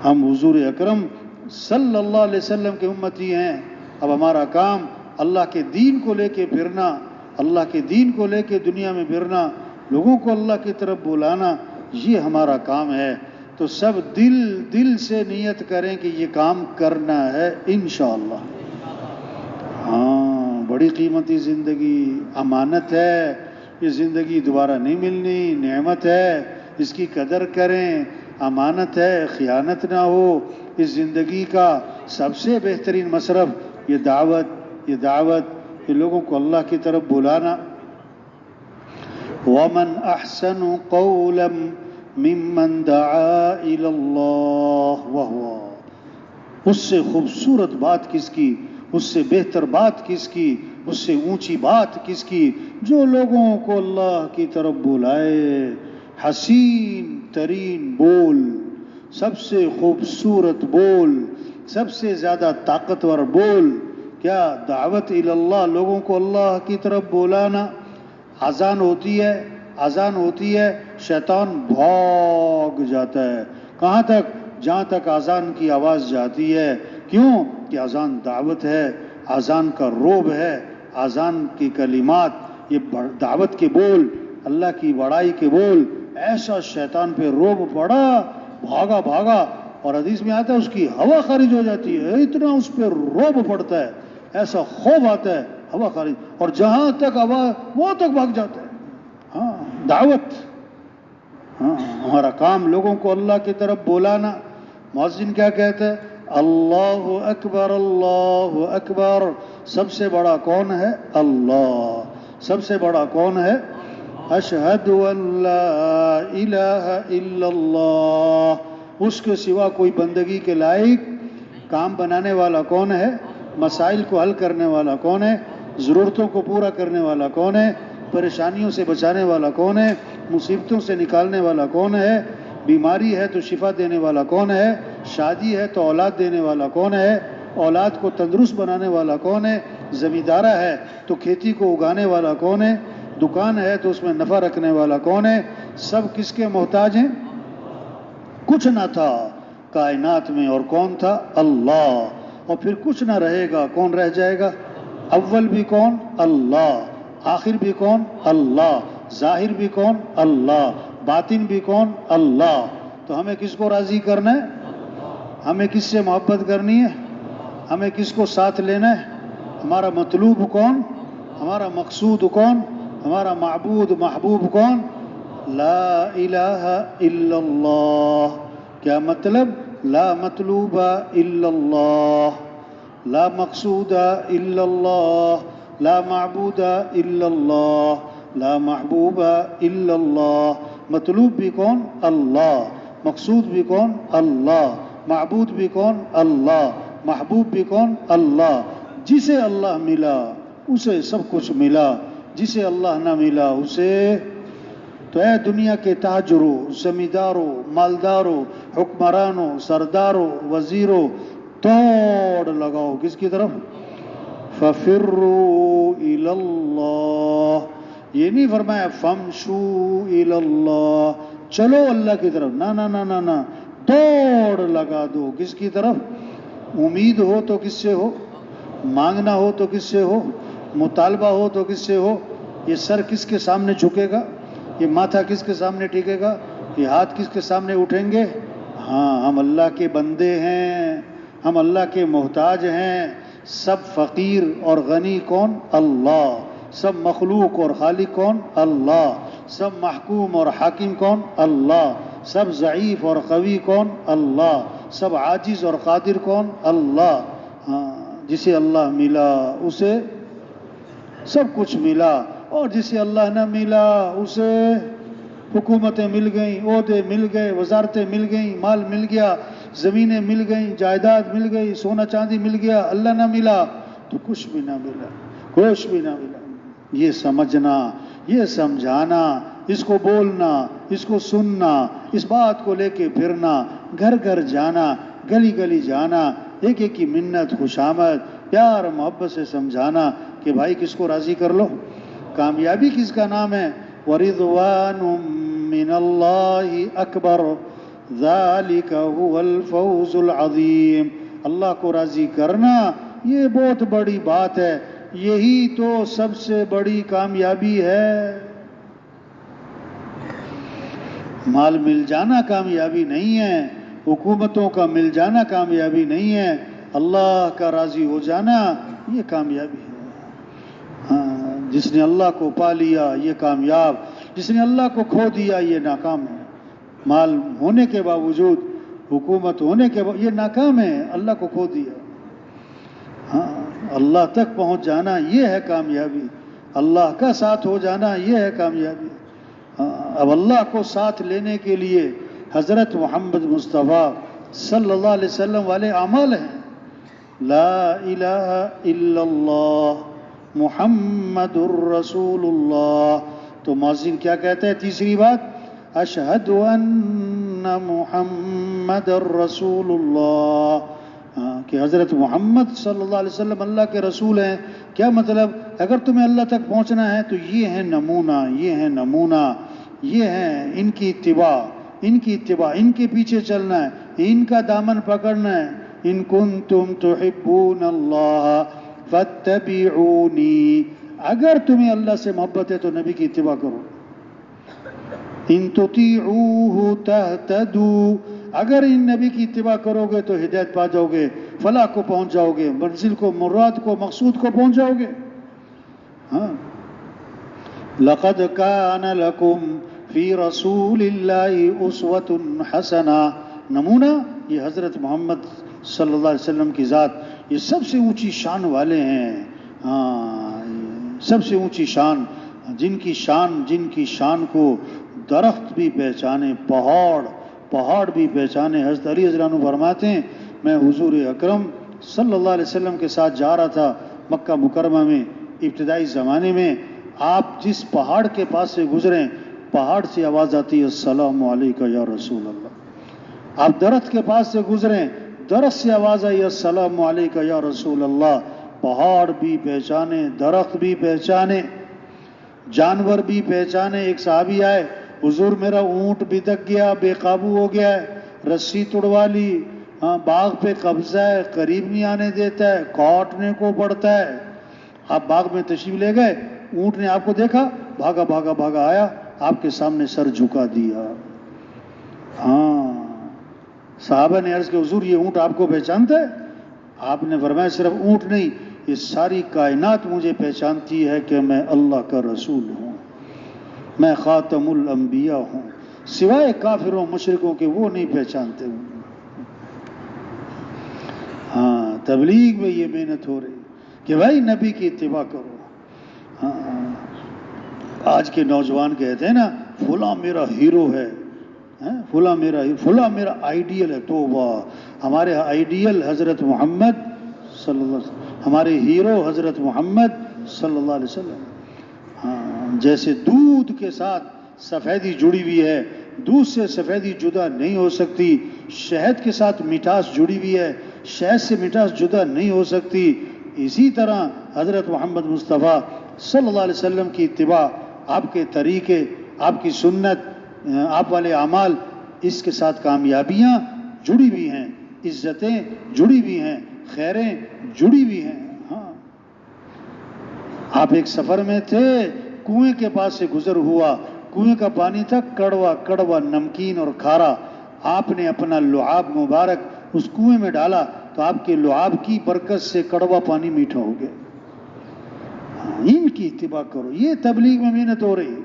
ہم حضور اکرم صلی اللہ علیہ وسلم کے امتی ہیں. اب ہمارا کام اللہ کے دین کو لے کے پھرنا, اللہ کے دین کو لے کے دنیا میں پھرنا, لوگوں کو اللہ کی طرف بلانا, یہ ہمارا کام ہے. تو سب دل سے نیت کریں کہ یہ کام کرنا ہے انشاءاللہ. ہاں, بڑی قیمتی زندگی, امانت ہے. یہ زندگی دوبارہ نہیں ملنی, نعمت ہے, اس کی قدر کریں. امانت ہے, خیانت نہ ہو. اس زندگی کا سب سے بہترین مصرف یہ دعوت, یہ لوگوں کو اللہ کی طرف بلانا. وَمَنْ أَحْسَنُ قَوْلًا مِّمَّنْ دَعَا إِلَى اللَّهِ وَهُوَ. اس سے خوبصورت بات کس کی, اس سے بہتر بات کس کی, اس سے اونچی بات کس کی, جو لوگوں کو اللہ کی طرف بلائے. حسین ترین بول, سب سے خوبصورت بول, سب سے زیادہ طاقتور بول کیا؟ دعوت اللہ, لوگوں کو اللہ کی طرف بلانا. اذان ہوتی ہے, شیطان بھاگ جاتا ہے. کہاں تک؟ جہاں تک اذان کی آواز جاتی ہے. کیوں؟ کہ اذان دعوت ہے, اذان کا روب ہے, اذان کی کلمات, یہ دعوت کے بول, اللہ کی بڑائی کے بول. ایسا شیطان پہ روب پڑا, بھاگا, اور حدیث میں آتا ہے اس کی ہوا خارج ہو جاتی ہے. اتنا اس پہ روب پڑتا ہے, ایسا خوف آتا ہے, ہوا خارج, اور جہاں تک ہوا وہ تک بھاگ جاتا ہے. ہاں, دعوت. ہاں, ہمارا کام لوگوں کو اللہ کی طرف بلانا. مؤذن کیا کہتا ہے؟ اللہ اکبر, اللہ اکبر. سب سے بڑا کون ہے؟ اللہ. سب سے بڑا کون ہے؟ اشہد ان لا الہ الا اللہ. اس کے سوا کوئی بندگی کے لائق کام بنانے والا کون ہے؟ مسائل کو حل کرنے والا کون ہے؟ ضرورتوں کو پورا کرنے والا کون ہے؟ پریشانیوں سے بچانے والا کون ہے؟ مصیبتوں سے نکالنے والا کون ہے؟ بیماری ہے تو شفا دینے والا کون ہے؟ شادی ہے تو اولاد دینے والا کون ہے؟ اولاد کو تندرست بنانے والا کون ہے؟ زمیندارہ ہے تو کھیتی کو اگانے والا کون ہے؟ دکان ہے تو اس میں نفع رکھنے والا کون ہے؟ سب کس کے محتاج ہیں؟ کچھ نہ تھا کائنات میں, اور کون تھا؟ اللہ. اور پھر کچھ نہ رہے گا, کون رہ جائے گا؟ اول بھی کون؟ اللہ. آخر بھی کون؟ اللہ. ظاہر بھی کون؟ اللہ. باطن بھی کون؟ اللہ. تو ہمیں کس کو راضی کرنا ہے؟ ہمیں کس سے محبت کرنی ہے؟ ہمیں کس کو ساتھ لینا ہے؟ ہمارا مطلوب کون؟ ہمارا مقصود کون؟ ہمارا معبود محبوب کون؟ لا الہ الا اللہ. کیا مطلب؟ لا مطلوب الا اللہ, لا مقصود الا اللہ, لا معبود الا اللہ, لا محبوب الا اللہ. مطلوب بھی کون؟ اللہ. مقصود بھی کون؟ اللہ. معبود بھی کون؟ اللہ. محبوب بھی کون؟ اللہ. جسے اللہ ملا اسے سب کچھ ملا، جسے اللہ نہ ملا اسے. تو اے دنیا کے تاجروں، زمینداروں، مالداروں، حکمرانوں، سرداروں، وزیروں، دوڑ لگاؤ کس کی طرف؟ فَفِرُّوا إِلَى اللَّهِ. یہ نہیں فرمایا فَامْشُوا إِلَى اللَّهِ، چلو اللہ کی طرف، نہ نہ نہ نہ نہ، دوڑ لگا دو کس کی طرف؟ امید ہو تو کس سے ہو؟ مانگنا ہو تو کس سے ہو؟ مطالبہ ہو تو کس سے ہو؟ یہ سر کس کے سامنے جھکے گا؟ یہ ماتھا کس کے سامنے ٹھیکے گا؟ یہ ہاتھ کس کے سامنے اٹھیں گے؟ ہاں، ہم اللہ کے بندے ہیں، ہم اللہ کے محتاج ہیں. سب فقیر اور غنی کون؟ اللہ. سب مخلوق اور خالق کون؟ اللہ. سب محکوم اور حاکم کون؟ اللہ. سب ضعیف اور قوی کون؟ اللہ. سب عاجز اور قادر کون؟ اللہ. ہاں، جسے اللہ ملا اسے سب کچھ ملا، اور جسے اللہ نہ ملا اسے حکومتیں مل گئیں، عہدے مل گئے، وزارتیں مل گئیں، مال مل گیا، زمینیں مل گئیں، جائیداد مل گئی، سونا چاندی مل گیا، اللہ نہ ملا تو کچھ بھی نہ ملا، کچھ بھی نہ ملا. یہ سمجھنا، یہ سمجھانا، اس کو بولنا، اس کو سننا، اس بات کو لے کے پھرنا، گھر گھر جانا، گلی گلی جانا، ایک ایک کی منت، خوشامد، پیار محبت سے سمجھانا کہ بھائی کس کو راضی کر لو. کامیابی کس کا نام ہے؟ وَرِضْوَانٌ مِّنَ اللَّهِ أَكْبَرُ ذَلِكَ هُوَ الْفَوْزُ الْعَظِيمُ. اللہ کو راضی کرنا یہ بہت بڑی بات ہے، یہی تو سب سے بڑی کامیابی ہے. مال مل جانا کامیابی نہیں ہے، حکومتوں کا مل جانا کامیابی نہیں ہے، اللہ کا راضی ہو جانا یہ کامیابی ہے. ہاں، جس نے اللہ کو پا لیا یہ کامیاب، جس نے اللہ کو کھو دیا یہ ناکام ہے. مال ہونے کے باوجود، حکومت ہونے کے باوجود یہ ناکام ہے، اللہ کو کھو دیا. ہاں، اللہ تک پہنچ جانا یہ ہے کامیابی، اللہ کا ساتھ ہو جانا یہ ہے کامیابی. اب اللہ کو ساتھ لینے کے لیے حضرت محمد مصطفیٰ صلی اللہ علیہ وسلم والے اعمال ہیں. لا الہ الا اللہ محمد الرسول اللہ. تو مؤذن کیا کہتا ہے؟ تیسری بات، اشہد ان محمد الرسول اللہ، کہ حضرت محمد صلی اللہ علیہ وسلم اللہ کے رسول ہیں. کیا مطلب؟ اگر تمہیں اللہ تک پہنچنا ہے تو یہ ہے نمونہ، یہ ہے نمونہ، یہ ہے ان کی اتباع، ان کی اتباع، ان کے پیچھے چلنا ہے، ان کا دامن پکڑنا ہے. ان کنتم تحبون اللہ فاتبعونی، اگر تمہیں اللہ سے محبت ہے تو نبی کی اتباع کرو. ان تطیعوہ تہتدوا، اگر ان نبی کی اتباع کرو گے تو ہدایت پا جاؤ گے، فلاح کو پہنچ جاؤ گے، منزل کو، مراد کو، مقصود کو پہنچ جاؤ گے. ہاں، لقد کان لکم فی رسول اللہ اسوۃ حسنہ. نمونہ یہ حضرت محمد صلی اللہ علیہ وسلم کی ذات، یہ سب سے اونچی شان والے ہیں. ہاں، سب سے اونچی شان، جن کی شان کو درخت بھی پہچانے، پہاڑ بھی پہچانے. حضرت علی رضی اللہ عنہ فرماتے ہیں میں حضور اکرم صلی اللہ علیہ وسلم کے ساتھ جا رہا تھا مکہ مکرمہ میں ابتدائی زمانے میں. آپ جس پہاڑ کے پاس سے گزریں پہاڑ سے آواز آتی ہے السلام علیکم یا رسول اللہ. آپ درخت کے پاس سے گزریں درخت سے آواز آئی السلام علیکم یا رسول اللہ. پہاڑ بھی پہچانے، درخت بھی پہچانے، جانور بھی پہچانے. ایک صحابی آئے، حضور میرا اونٹ بھٹک گیا، بے قابو ہو گیا ہے، رسی توڑوا لی، باغ پہ قبضہ ہے، قریب نہیں آنے دیتا ہے، کاٹنے کو پڑتا ہے. آپ باغ میں تشریف لے گئے، اونٹ نے آپ کو دیکھا، بھاگا آیا، آپ کے سامنے سر جھکا دیا. ہاں، صحابہ نے عرض کہ حضور یہ اونٹ آپ کو پہچانتا ہے؟ آپ نے فرمایا صرف اونٹ نہیں، یہ ساری کائنات مجھے پہچانتی ہے کہ میں اللہ کا رسول ہوں، میں خاتم الانبیاء ہوں، سوائے کافروں مشرکوں کے وہ نہیں پہچانتے ہوں. ہاں، تبلیغ میں یہ محنت ہو رہی کہ بھائی نبی کی اتباع کرو. ہاں، آج کے نوجوان کہتے ہیں نا فلاں میرا ہیرو ہے، فلاں میرا آئیڈیل ہے. توبہ، ہمارے آئیڈیل حضرت محمد صلی اللہ علیہ وسلم. ہمارے ہیرو حضرت محمد صلی اللہ علیہ وسلم. ہاں، جیسے دودھ کے ساتھ سفیدی جڑی ہوئی ہے، دودھ سے سفیدی جدا نہیں ہو سکتی. شہد کے ساتھ مٹھاس جڑی ہوئی ہے، شہد سے مٹھاس جدا نہیں ہو سکتی. اسی طرح حضرت محمد مصطفیٰ صلی اللہ علیہ وسلم کی اتباع، آپ کے طریقے، آپ کی سنت، آپ والے اعمال، اس کے ساتھ کامیابیاں جڑی ہوئی ہیں، عزتیں جڑی ہوئی ہیں، خیریں جڑی ہوئی ہیں. ہاں، آپ ایک سفر میں تھے، کنویں کے پاس سے گزر ہوا، کنویں کا پانی تھا کڑوا کڑوا، نمکین اور کھارا. آپ نے اپنا لعاب مبارک اس کنویں میں ڈالا تو آپ کے لعاب کی برکت سے کڑوا پانی میٹھا ہو گیا. ان کی اتباع کرو. یہ تبلیغ میں محنت ہو رہی ہے.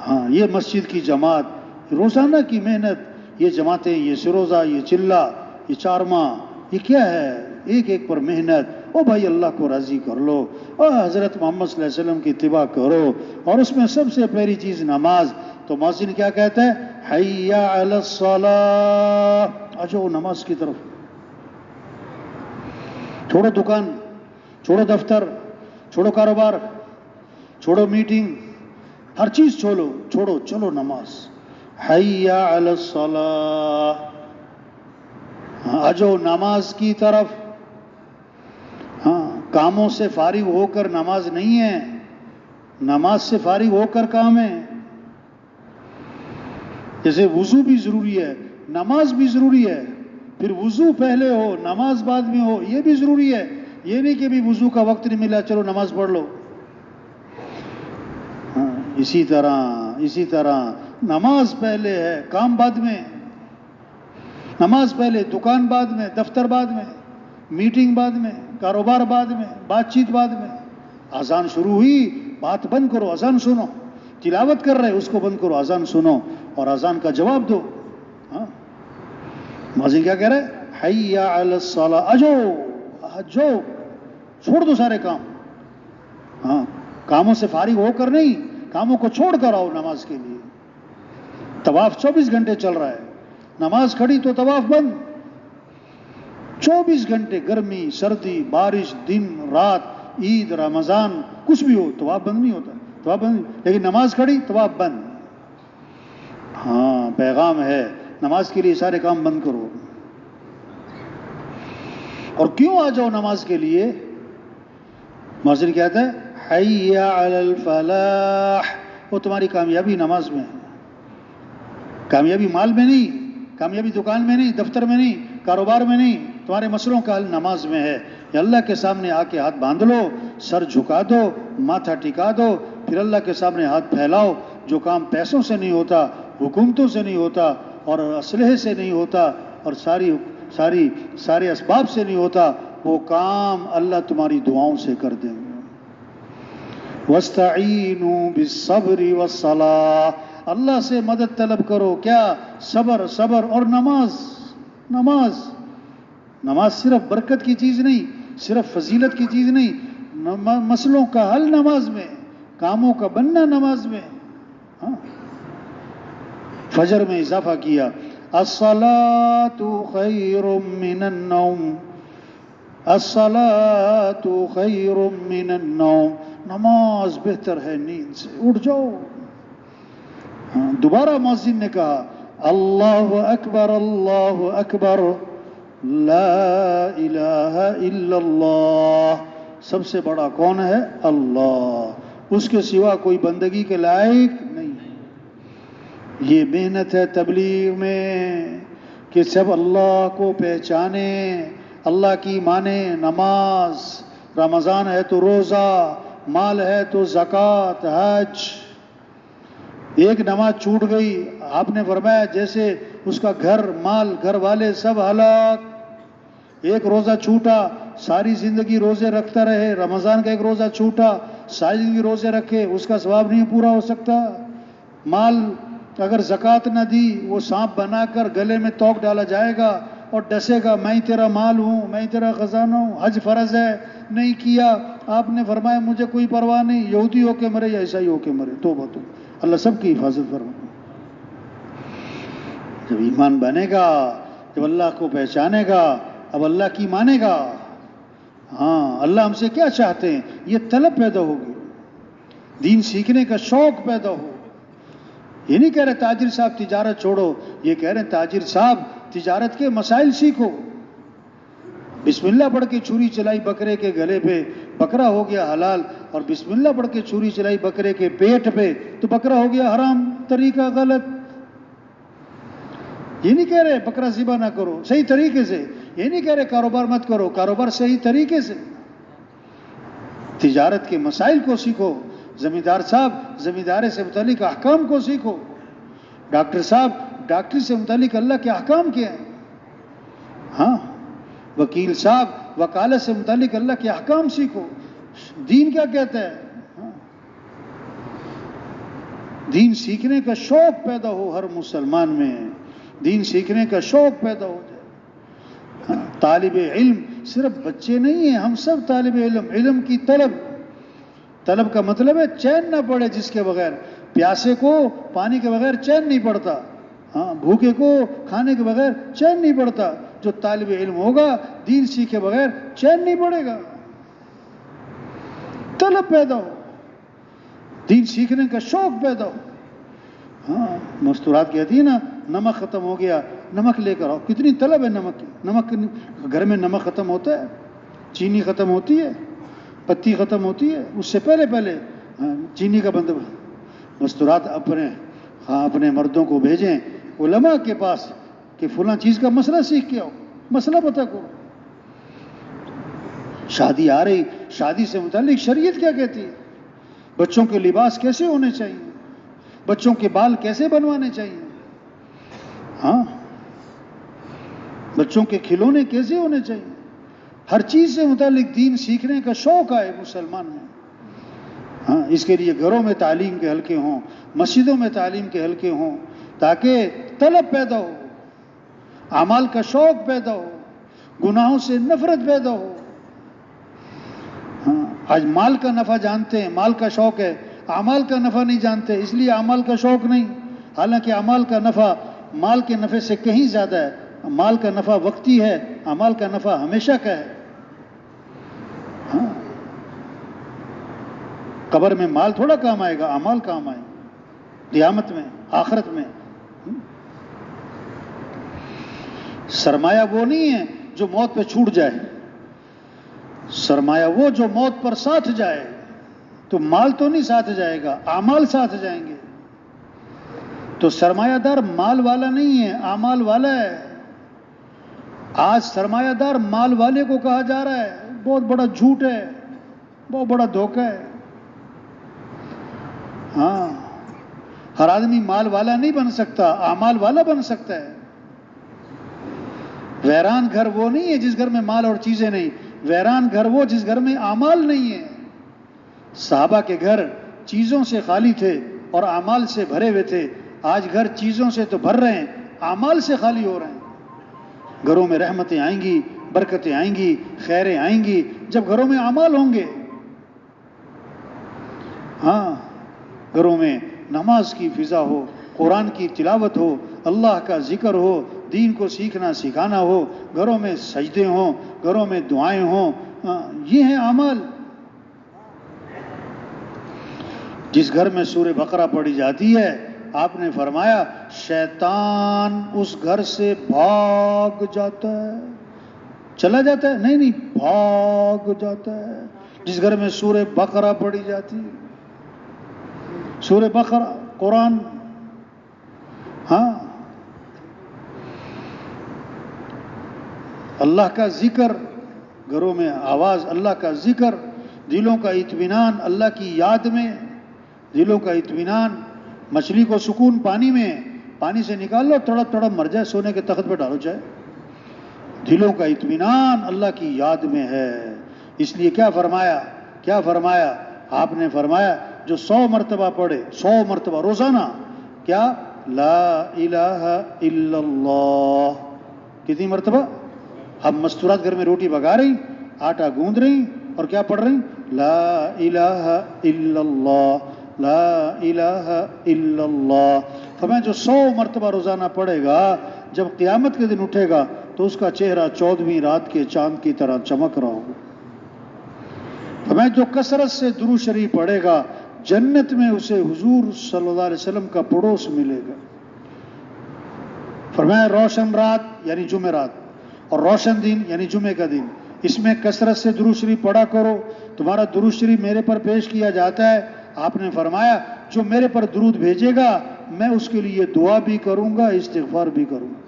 ہاں، یہ مسجد کی جماعت، روزانہ کی محنت، یہ جماعتیں، یہ سروزہ، یہ چلہ، یہ چارماں، یہ کیا ہے؟ ایک ایک پر محنت. او بھائی، اللہ کو راضی کر لو اور حضرت محمد صلی اللہ علیہ وسلم کی اتباع کرو. اور اس میں سب سے پہلی چیز نماز. تو مؤذن کیا کہتا ہے؟ حی علی الصلاۃ، آجو نماز کی طرف. چھوڑو دکان، چھوڑو دفتر، چھوڑو کاروبار، چھوڑو میٹنگ، ہر چیز چھوڑو، چلو نماز. حی علی الصلاۃ، آجو نماز کی طرف. ہاں، کاموں سے فارغ ہو کر نماز نہیں ہے، نماز سے فارغ ہو کر کام ہے. جیسے وضو بھی ضروری ہے، نماز بھی ضروری ہے. پھر وضو پہلے ہو، نماز بعد میں ہو، یہ بھی ضروری ہے. یہ نہیں کہ بھی وضو کا وقت نہیں ملا، چلو نماز پڑھ لو. ہاں، اسی طرح نماز پہلے ہے، کام بعد میں. نماز پہلے، دکان بعد میں، دفتر بعد میں، میٹنگ بعد میں، کاروبار بعد میں، بات چیت بعد میں. اذان شروع ہوئی، بات بند کرو، اذان سنو. تلاوت کر رہے، اس کو بند کرو، اذان سنو اور اذان کا جواب دو. ہاں، مؤذن کیا کہہ رہے ہیں؟ حی علی الصلاۃ، آجو، چھوڑ دو سارے کام. ہاں، کاموں سے فارغ ہو کر نہیں، کاموں کو چھوڑ کر آؤ نماز کے لیے. طواف 24 گھنٹے چل رہا ہے، نماز کھڑی تو طواف بند. 24 گھنٹے، گرمی، سردی، بارش، دن رات، عید، رمضان، کچھ بھی ہو، طواف بند نہیں ہوتا. طواف بند، لیکن نماز کھڑی، طواف بند. ہاں، پیغام ہے، نماز کے لیے سارے کام بند کرو. اور کیوں آ جاؤ نماز کے لیے؟ مؤذن کہتا ہے حی علی الفلاح. وہ تمہاری کامیابی نماز میں ہے. کامیابی مال میں نہیں، کامیابی دکان میں نہیں، دفتر میں نہیں، کاروبار میں نہیں. تمہارے مسئلوں کا حل نماز میں ہے. یا اللہ کے سامنے آ کے ہاتھ باندھ لو، سر جھکا دو، ماتھا ٹکا دو، پھر اللہ کے سامنے ہاتھ پھیلاؤ. جو کام پیسوں سے نہیں ہوتا، حکومتوں سے نہیں ہوتا، اور اسلحے سے نہیں ہوتا، اور سارے اسباب سے نہیں ہوتا، وہ کام اللہ تمہاری دعاؤں سے کر دیں گے. وَاسْتَعِینُوا بِالصَّبْرِ وَالصَّلَاةِ، اللہ سے مدد طلب کرو. کیا؟ صبر اور نماز. نماز صرف برکت کی چیز نہیں، صرف فضیلت کی چیز نہیں. مسئلوں کا حل نماز میں، کاموں کا بننا نماز میں. ہاں، فجر میں اضافہ کیا، الصلاۃ خیر من النوم، الصلاۃ خیر من النوم. نماز بہتر ہے نیند سے، اٹھ جاؤ. ہاں، دوبارہ مؤذن نے کہا اللہ اکبر، اللہ اکبر، لا الہ الا اللہ. سب سے بڑا کون ہے؟ اللہ. اس کے سوا کوئی بندگی کے لائق نہیں. یہ محنت ہے تبلیغ میں کہ سب اللہ کو پہچانے، اللہ کی مانے. نماز، رمضان ہے تو روزہ، مال ہے تو زکوٰۃ، حج. ایک نماز چھوٹ گئی، آپ نے فرمایا جیسے اس کا گھر، مال، گھر والے سب ہلاک. ایک روزہ چھوٹا، ساری زندگی روزے رکھتا رہے. رمضان کا ایک روزہ چھوٹا، ساری زندگی روزے رکھے، اس کا ثواب نہیں پورا ہو سکتا. مال اگر زکوٰۃ نہ دی، وہ سانپ بنا کر گلے میں توق ڈالا جائے گا اور ڈسے گا، میں تیرا مال ہوں، میں تیرا خزانہ ہوں. حج فرض ہے، نہیں کیا، آپ نے فرمایا مجھے کوئی پرواہ نہیں، یہودی ہو کے مرے یا عیسائی ہو کے مرے. توبہ تو اللہ سب کی حفاظت فرمائے. جب ایمان بنے گا، جب اللہ کو پہچانے گا، اب اللہ کی مانے گا، ہاں اللہ ہم سے کیا چاہتے ہیں؟ یہ طلب پیدا ہوگی، دین سیکھنے کا شوق پیدا ہو. یہ نہیں کہہ رہے تاجر صاحب تجارت چھوڑو، یہ کہہ رہے ہیں تاجر صاحب تجارت کے مسائل سیکھو. بسم اللہ پڑھ کے چھری چلائی بکرے کے گلے پہ، بکرا ہو گیا حلال، اور بسم اللہ پڑھ کے چھری چلائی بکرے کے پیٹ پہ تو بکرا ہو گیا حرام. طریقہ غلط. یہ نہیں کہہ رہے بکرا ذبح نہ کرو، صحیح طریقے سے. یہ نہیں کہہ رہے کاروبار مت کرو، کاروبار صحیح طریقے سے. تجارت کے مسائل کو سیکھو. زمیندار صاحب زمینداری سے متعلق احکام کو سیکھو. ڈاکٹر صاحب ڈاکٹری سے متعلق اللہ کے احکام کیا ہیں. ہاں وکیل صاحب وکالت سے متعلق اللہ کے احکام سیکھو. دین کیا کہتا ہے؟ دین سیکھنے کا شوق پیدا ہو ہر مسلمان میں، دین سیکھنے کا شوق پیدا ہو جائے. طالب علم صرف بچے نہیں ہیں، ہم سب طالب علم. علم کی طلب کا مطلب ہے چین نہ پڑے جس کے بغیر. پیاسے کو پانی کے بغیر چین نہیں پڑتا، ہاں بھوکے کو کھانے کے بغیر چین نہیں پڑتا. جو طالب علم ہوگا دین سیکھے بغیر چین نہیں پڑے گا. طلب پیدا ہو، دین سیکھنے کا شوق پیدا ہو. ہاں مستورات کہتی ہے نا نمک ختم ہو گیا نمک لے کر آؤ. کتنی طلب ہے نمک کی. نمک گھر میں نمک ختم ہوتا ہے، چینی ختم ہوتی ہے، پتی ختم ہوتی ہے، اس سے پہلے چینی کا بندوبست. مستورات اپنے مردوں کو بھیجیں علماء کے پاس کہ فلاں چیز کا مسئلہ سیکھ کے آؤ، مسئلہ پتہ کرو. شادی آ رہی، شادی سے متعلق شریعت کیا کہتی ہے؟ بچوں کے لباس کیسے ہونے چاہیے، بچوں کے بال کیسے بنوانے چاہیے، ہاں بچوں کے کھلونے کیسے ہونے چاہیے. ہر چیز سے متعلق دین سیکھنے کا شوق آئے مسلمان میں. ہاں اس کے لیے گھروں میں تعلیم کے حلقے ہوں، مسجدوں میں تعلیم کے حلقے ہوں، تاکہ طلب پیدا ہو، اعمال کا شوق پیدا ہو، گناہوں سے نفرت پیدا ہو. ہاں آج مال کا نفع جانتے ہیں، مال کا شوق ہے، اعمال کا نفع نہیں جانتے، اس لیے اعمال کا شوق نہیں. حالانکہ اعمال کا نفع مال کے نفع سے کہیں زیادہ ہے. مال کا نفع وقتی ہے، اعمال کا نفع ہمیشہ کا ہے. ہاں قبر میں مال تھوڑا کام آئے گا، اعمال کام آئے گا قیامت میں، آخرت میں. سرمایہ وہ نہیں ہے جو موت پہ چھوٹ جائے، سرمایہ وہ جو موت پر ساتھ جائے. تو مال تو نہیں ساتھ جائے گا، اعمال ساتھ جائیں گے. تو سرمایہ دار مال والا نہیں ہے، اعمال والا ہے. آج سرمایہ دار مال والے کو کہا جا رہا ہے، بہت بڑا جھوٹ ہے، بہت بڑا دھوکہ ہے. ہاں ہر آدمی مال والا نہیں بن سکتا، اعمال والا بن سکتا ہے. ویران گھر وہ نہیں ہے جس گھر میں مال اور چیزیں نہیں، ویران گھر وہ جس گھر میں اعمال نہیں ہے. صحابہ کے گھر چیزوں سے خالی تھے اور اعمال سے بھرے ہوئے تھے. آج گھر چیزوں سے تو بھر رہے ہیں، اعمال سے خالی ہو رہے ہیں. گھروں میں رحمتیں آئیں گی، برکتیں آئیں گی، خیریں آئیں گی جب گھروں میں اعمال ہوں گے. ہاں گھروں میں نماز کی فضا ہو، قرآن کی تلاوت ہو، اللہ کا ذکر ہو، دین کو سیکھنا سکھانا ہو، گھروں میں سجدے ہوں، گھروں میں دعائیں ہوں. یہ ہیں اعمال. جس گھر میں سورہ بقرہ پڑھی جاتی ہے آپ نے فرمایا شیطان اس گھر سے بھاگ جاتا ہے. چلا جاتا ہے؟ نہیں بھاگ جاتا ہے. جس گھر میں سورہ بقرہ پڑھی جاتی ہے، سورہ بقرہ قرآن، ہاں اللہ کا ذکر گھروں میں، آواز اللہ کا ذکر، دلوں کا اطمینان اللہ کی یاد میں، دلوں کا اطمینان. مچھلی کو سکون پانی میں، پانی سے نکال لو تڑپ تڑپ مر جائے، سونے کے تخت پہ ڈالو چاہے. دلوں کا اطمینان اللہ کی یاد میں ہے. اس لیے کیا فرمایا آپ نے فرمایا جو 100 مرتبہ پڑھے، 100 مرتبہ روزانہ، کیا لا الہ الا اللہ. کتنی مرتبہ؟ اب مستورات گھر میں روٹی پکا رہی، آٹا گوندھ رہی اور کیا پڑھ رہی؟ لا الہ الا اللہ، لا الہ الا اللہ. فرمایا جو 100 مرتبہ روزانہ پڑھے گا جب قیامت کے دن اٹھے گا تو اس کا چہرہ 14ویں رات کے چاند کی طرح چمک رہا ہوگا. فرمایا جو کثرت سے درود شریف پڑھے گا جنت میں اسے حضور صلی اللہ علیہ وسلم کا پڑوس ملے گا. فرمایا روشن رات یعنی جمعرات اور روشن دن یعنی جمعے کا دن، اس میں کثرت سے درود شریف پڑھا کرو، تمہارا درود شریف میرے پر پیش کیا جاتا ہے. آپ نے فرمایا جو میرے پر درود بھیجے گا میں اس کے لیے دعا بھی کروں گا، استغفار بھی کروں گا.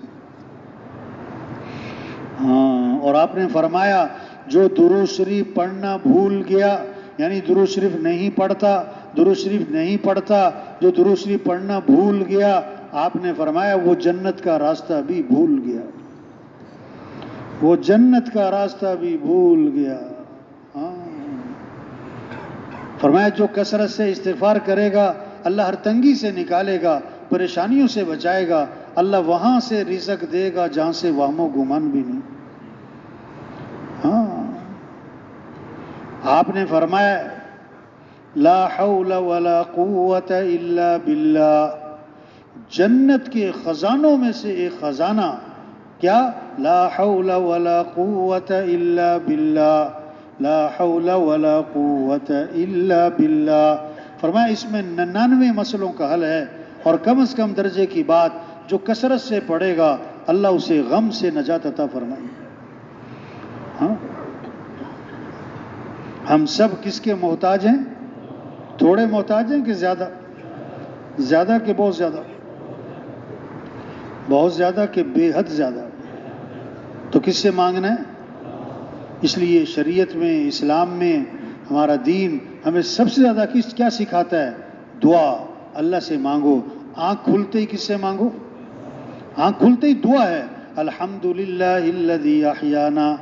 ہاں، اور آپ نے فرمایا جو درود شریف پڑھنا بھول گیا یعنی درود شریف نہیں پڑھتا، جو درود شریف پڑھنا بھول گیا، آپ نے فرمایا وہ جنت کا راستہ بھی بھول گیا، وہ جنت کا راستہ بھی بھول گیا. ہاں، فرمایا جو کثرت سے استغفار کرے گا اللہ ہر تنگی سے نکالے گا، پریشانیوں سے بچائے گا، اللہ وہاں سے رزق دے گا جہاں سے وہم و گمان بھی نہیں. ہاں، آپ نے فرمایا لا حول ولا قوت الا باللہ، جنت کے خزانوں میں سے ایک خزانہ کیا؟ لا حول ولا قوت الا باللہ، لا حول ولا قوت الا باللہ. فرمایا اس میں 99 مسئلوں کا حل ہے، اور کم از کم درجے کی بات جو کثرت سے پڑھے گا اللہ اسے غم سے نجات عطا فرمائے. ہاں، ہم سب کس کے محتاج ہیں؟ تھوڑے محتاج ہیں کہ زیادہ؟ زیادہ کہ بہت زیادہ؟ بہت زیادہ کہ بے حد زیادہ؟ تو کس سے مانگنا ہے؟ اس لیے شریعت میں، اسلام میں، ہمارا دین ہمیں سب سے زیادہ کیا سکھاتا ہے؟ دعا. اللہ سے مانگو، آنکھ کھلتے ہی کس سے مانگو؟ آنکھ کھلتے ہی دعا ہے. الحمدللہ الذی احیانا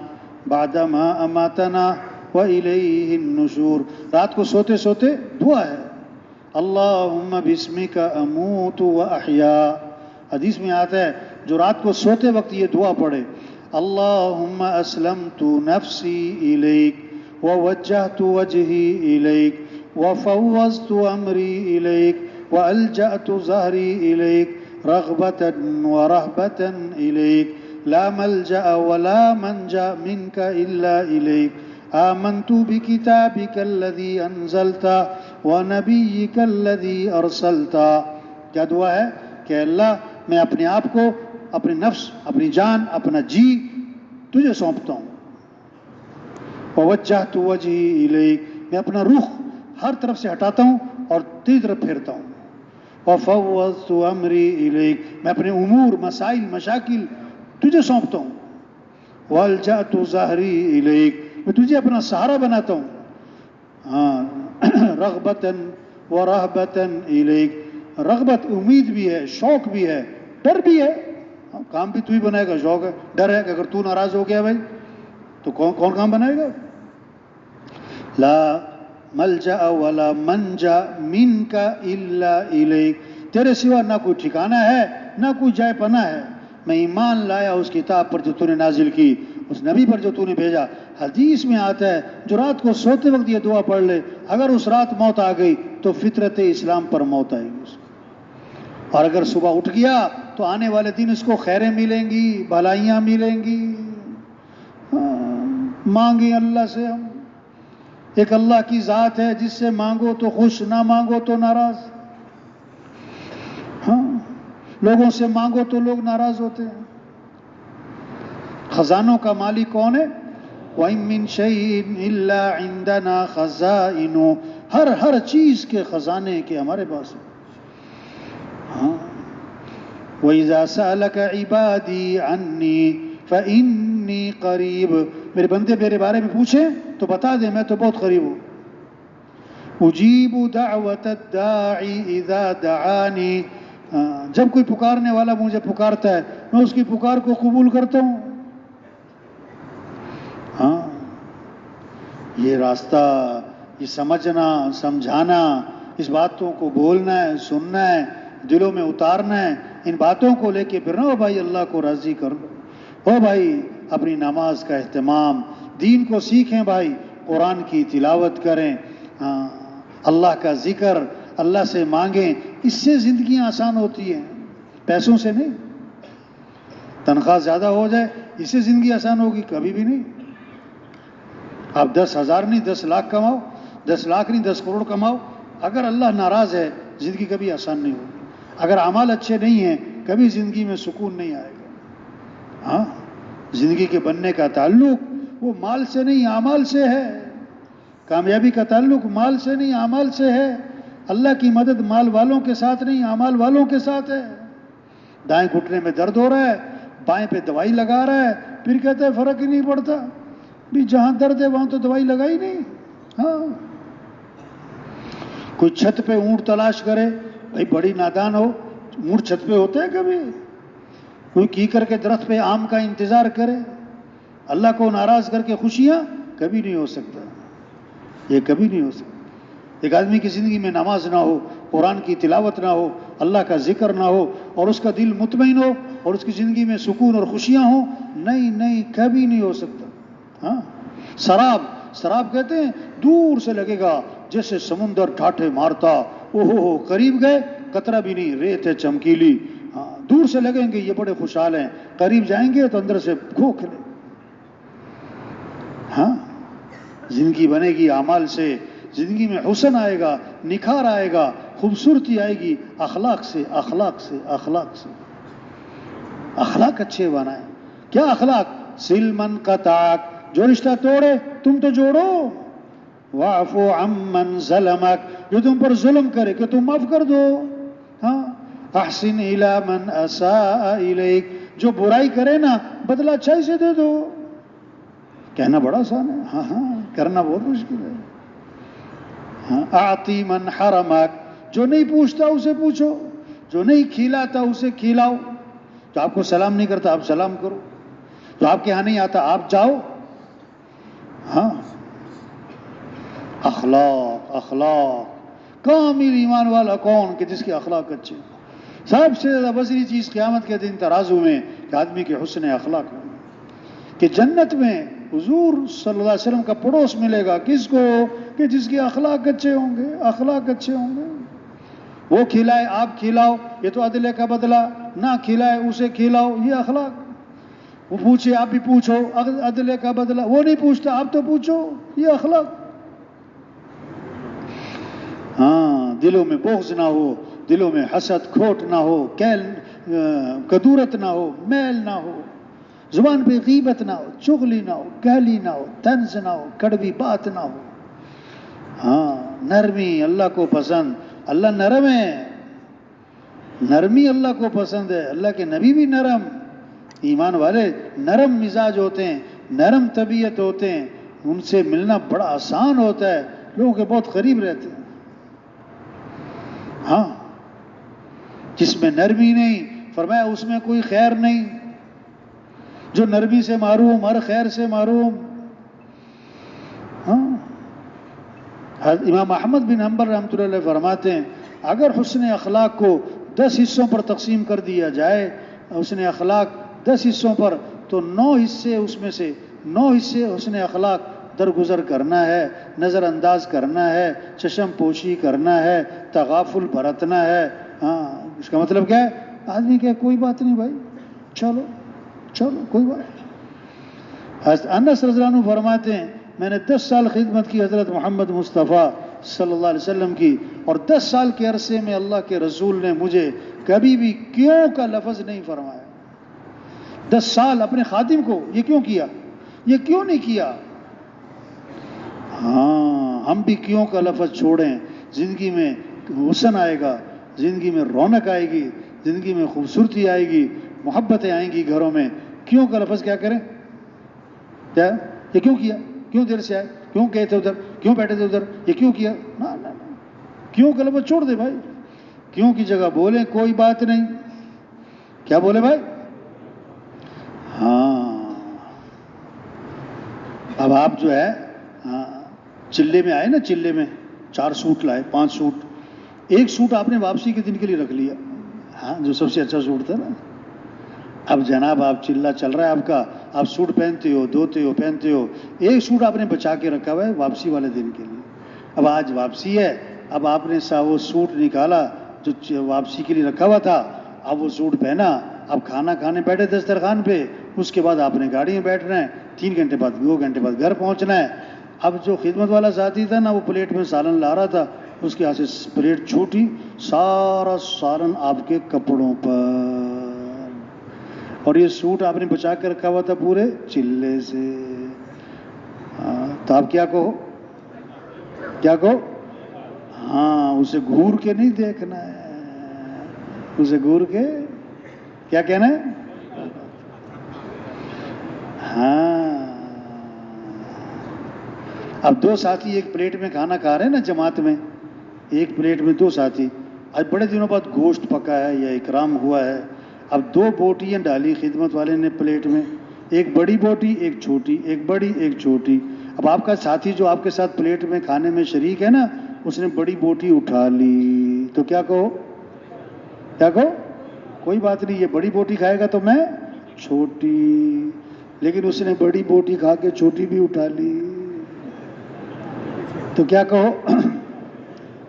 بعدما اماتنا وإلیہ النشور. رات کو سوتے سوتے دعا ہے. اللہم بسمک اموت واحیا. حدیث میں آتا ہے جو رات کو سوتے وقت یہ دعا پڑھے، اللہم اسلمت نفسی الیک ووجہت وجہی الیک وفوضت امری الیک والجأت ظہری الیک رغبتا ورہبتا الیک لا ملجأ ولا منجا منک الا الیک آمنت بکتابک الذی انزلت ونبیک الذی ارسلت. کیا دعا ہے؟ کہ اللہ میں اپنے آپ کو، اپنے نفس، اپنی جان، اپنا جی تجھے سونپتا ہوں. ووجہت وجہی الیک، میں اپنا رخ ہر طرف سے ہٹاتا ہوں اور تیری طرف پھیرتا ہوں. وفوضت امری الیک، میں اپنے امور، مسائل، مشاکل تجھے سونپتا ہوں. والجأت ظہری الیک، میں تجھے اپنا سہارا بناتا ہوں. ہاں، رغبتاً ورہبتاً الیک، رغبت امید بھی ہے، شوق بھی ہے، ڈر بھی ہے. کام بھی تو ہی بنائے گا، شوق ہے، ڈر ہے کہ اگر تو ناراض ہو گیا بھائی تو کون کام بنائے گا. لا ملجأ ولا منجا منک الا الیک، تیرے سوا نہ کوئی ٹھکانہ ہے نہ کوئی جائے پناہ ہے. میں ایمان لایا اس کتاب پر جو تو نے نازل کی، اس نبی پر جو تو نے بھیجا. حدیث میں آتا ہے جو رات کو سوتے وقت یہ دعا پڑھ لے، اگر اس رات موت آ گئی تو فطرت اسلام پر موت آئے گی، اور اگر صبح اٹھ گیا تو آنے والے دن اس کو خیریں ملیں گی، بھلائیاں ملیں گی. مانگیں اللہ سے. ہم ایک اللہ کی ذات ہے جس سے مانگو تو خوش، نہ مانگو تو ناراض. ہاں، لوگوں سے مانگو تو لوگ ناراض ہوتے ہیں. خزانوں کا مالک کون ہے؟ وَإِن مِّن شَيْءٍ إِلَّا عِندَنَا خَزَائِنُ، ہر چیز کے خزانے کے ہمارے پاس ہیں. ہاں، وَإِذَا سَأَلَكَ عِبَادِي عَنِّي فَإِنِّي قَرِيبٌ، میرے بندے میرے بارے میں پوچھیں تو بتا دیں میں تو بہت قریب ہوں. اجیب دعوت الداعی اذا دعانی، جب کوئی پکارنے والا مجھے پکارتا ہے میں اس کی پکار کو قبول کرتا ہوں. ہاں، یہ راستہ، یہ سمجھنا، سمجھانا، اس باتوں کو بولنا ہے، سننا ہے، دلوں میں اتارنا ہے. ان باتوں کو لے کے پھر نہ ہو بھائی اللہ کو راضی کر لو، ہو بھائی اپنی نماز کا اہتمام، دین کو سیکھیں بھائی، قرآن کی تلاوت کریں، اللہ کا ذکر، اللہ سے مانگیں. اس سے زندگیاں آسان ہوتی ہیں، پیسوں سے نہیں. تنخواہ زیادہ ہو جائے اس سے زندگی آسان ہوگی؟ کبھی بھی نہیں. آپ 10,000 نہیں 10 لاکھ کماؤ، 10 لاکھ نہیں 10 کروڑ کماؤ، اگر اللہ ناراض ہے زندگی کبھی آسان نہیں ہوگی. اگر اعمال اچھے نہیں ہیں کبھی زندگی میں سکون نہیں آئے گا. ہاں، زندگی کے بننے کا تعلق وہ مال سے نہیں اعمال سے ہے. کامیابی کا تعلق مال سے نہیں اعمال سے ہے. اللہ کی مدد مال والوں کے ساتھ نہیں اعمال والوں کے ساتھ ہے. دائیں گھٹنے میں درد ہو رہا ہے، بائیں پہ دوائی لگا رہا ہے، پھر کہتا ہے فرق ہی نہیں پڑتا. بھی جہاں درد ہے وہاں تو دوائی لگائی نہیں. ہاں، کوئی چھت پہ اونٹ تلاش کرے، بھائی بڑی نادان ہو، اونٹ چھت پہ ہوتے ہیں کبھی؟ کوئی کیکر کے درخت پہ آم کا انتظار کرے، اللہ کو ناراض کر کے خوشیاں کبھی نہیں ہو سکتا. یہ کبھی نہیں ہو سکتا. ایک آدمی کی زندگی میں نماز نہ ہو، قرآن کی تلاوت نہ ہو، اللہ کا ذکر نہ ہو، اور اس کا دل مطمئن ہو اور اس کی زندگی میں سکون اور خوشیاں ہوں، نہیں کبھی نہیں ہو سکتا. ہاں، شراب کہتے ہیں دور سے لگے گا جیسے سمندر ٹھاٹھے مارتا، اوہو قریب گئے قطرہ بھی نہیں، ریت ہے چمکیلی. ہاں، دور سے لگیں گے یہ بڑے خوشحال ہیں، قریب جائیں گے تو اندر سے کھوکھلے. ہاں، زندگی بنے گی اعمال سے، زندگی میں حسن آئے گا، نکھار آئے گا، خوبصورتی آئے گی اخلاق سے. اخلاق اچھے بنائیں. کیا اخلاق؟ سلمن قطعک، جو رشتہ توڑے تم تو جوڑو. واعفو عمن ظلمک، جو تم پر ظلم کرے کہ تم معاف کر دو. ہاں، احسن الی من اساء الیک، جو برائی کرے نا بدلہ اچھائی سے دے دو. کہنا بڑا آسان ہے، ہاں کرنا بہت مشکل ہے. ہاں، اعطی من حرمک، جو نہیں پوچھتا اسے پوچھو، جو نہیں کھلاتا اسے کھلاؤ. جو آپ کو سلام نہیں کرتا آپ سلام کرو، جو آپ کے ہاں نہیں آتا آپ جاؤ. ہاں، اخلاق. کامل ایمان والا کون؟ کہ جس کے اخلاق اچھے. سب سے زیادہ بصری چیز قیامت کے دن ترازو میں کہ آدمی کے حسن اخلاق ہوں. کہ جنت میں حضور صلی اللہ علیہ وسلم کا پڑوس ملے گا کس کو؟ کہ جس کے اخلاق اچھے ہوں گے. وہ کھلائے آپ کھلاؤ، یہ تو عدلے کا بدلہ. نہ کھلائے اسے کھلاؤ، یہ اخلاق. وہ پوچھے آپ بھی پوچھو، عدلے کا بدلہ. وہ نہیں پوچھتا آپ تو پوچھو، یہ اخلاق. ہاں، دلوں میں بغض نہ ہو، دلوں میں حسد کھوٹ نہ ہو، کدورت نہ ہو، میل نہ ہو، زبان پہ غیبت نہ ہو، چغلی نہ ہو، گالی نہ ہو، طنز نہ ہو، کڑوی بات نہ ہو. ہاں، نرمی اللہ کو پسند. اللہ نرم ہے، نرمی اللہ کو پسند ہے. اللہ کے نبی بھی نرم. ایمان والے نرم مزاج ہوتے ہیں، نرم طبیعت ہوتے ہیں، ان سے ملنا بڑا آسان ہوتا ہے، لوگوں کے بہت قریب رہتے ہیں. ہاں، جس میں نرمی نہیں، فرمایا اس میں کوئی خیر نہیں. جو نرمی سے محروم ہر خیر سے محروم. ہاں، امام احمد بن حنبل رحمۃ اللہ علیہ فرماتے ہیں اگر حسن اخلاق کو 10 حصوں پر تقسیم کر دیا جائے، حسن اخلاق 10 حصوں پر، تو 9 حصے اس میں سے 9 حصے حسن اخلاق درگزر کرنا ہے، نظر انداز کرنا ہے، چشم پوشی کرنا ہے، تغافل برتنا ہے. ہاں، اس کا مطلب کیا ہے؟ آدمی کہ کوئی بات نہیں بھائی، چلو کوئی بات. انس رضی اللہ عنہ فرماتے ہیں میں نے 10 سال خدمت کی حضرت محمد مصطفیٰ صلی اللہ علیہ وسلم کی، اور 10 سال کے عرصے میں اللہ کے رسول نے مجھے کبھی بھی کیوں کا لفظ نہیں فرمایا. 10 سال اپنے خادم کو یہ کیوں کیا، یہ کیوں نہیں کیا. ہاں، ہم بھی کیوں کا لفظ چھوڑیں. زندگی میں حسن آئے گا، زندگی میں رونق آئے گی، زندگی میں خوبصورتی آئے گی، محبتیں آئیں گی گھروں میں. کیوں کا لفظ کیا کریں؟ کیا یہ کیوں کیا، کیوں دیر سے آئے، کیوں گئے تھے ادھر، کیوں بیٹھے تھے ادھر، یہ کیوں کیا. نہ، کیوں کا لفظ چھوڑ دے بھائی. کیوں کی جگہ بولیں کوئی بات نہیں. کیا بولے بھائی؟ ہاں، اب آپ جو ہے چلے میں آئے نا، چلے میں 4 سوٹ لائے، 5 سوٹ. ایک سوٹ آپ نے واپسی کے دن کے لیے رکھ لیا، ہاں، جو سب سے اچھا سوٹ تھا نا. اب جناب آپ چلہ چل رہا ہے آپ کا، آپ سوٹ پہنتے ہو، دھوتے ہو، پہنتے ہو. ایک سوٹ آپ نے بچا کے رکھا ہوا ہے واپسی والے دن کے لیے. اب آج واپسی ہے، اب آپ نے وہ سوٹ نکالا جو واپسی کے لیے رکھا ہوا تھا، اب وہ سوٹ پہنا، اب کھانا کھانے بیٹھے دسترخوان پہ. اس کے بعد آپ نے گاڑی میں بیٹھنا ہے، 3 گھنٹے بعد 2 گھنٹے بعد گھر پہنچنا ہے. اب جو خدمت والا ساتھی تھا نا، وہ پلیٹ میں سالن لا رہا تھا، اس کے ہاتھ سے پلیٹ چھوٹی، سارا سالن آپ کے کپڑوں پر، اور یہ سوٹ آپ نے بچا کے رکھا ہوا تھا پورے چلے سے۔ تو آپ کیا کہو؟ کیا کہو؟ ہاں، اسے گھور کے نہیں دیکھنا ہے، اسے گھور کے کیا کہنا ہے؟ ہاں۔ اب دو ساتھی ایک پلیٹ میں کھانا کھا رہے ہیں نا جماعت میں، ایک پلیٹ میں دو ساتھی، آج بڑے دنوں بعد گوشت پکا ہے یا اکرام ہوا ہے، اب دو بوٹیاں ڈالی خدمت والے نے پلیٹ میں، ایک بڑی بوٹی ایک چھوٹی، ایک بڑی ایک چھوٹی۔ اب آپ کا ساتھی جو آپ کے ساتھ پلیٹ میں کھانے میں شریک ہے نا، اس نے بڑی بوٹی اٹھا لی، تو کیا کہو؟ کیا کہو؟ کوئی بات نہیں، یہ بڑی بوٹی کھائے گا تو میں چھوٹی، لیکن اس نے بڑی بوٹی کھا کے چھوٹی بھی اٹھا لی، تو کیا کہو؟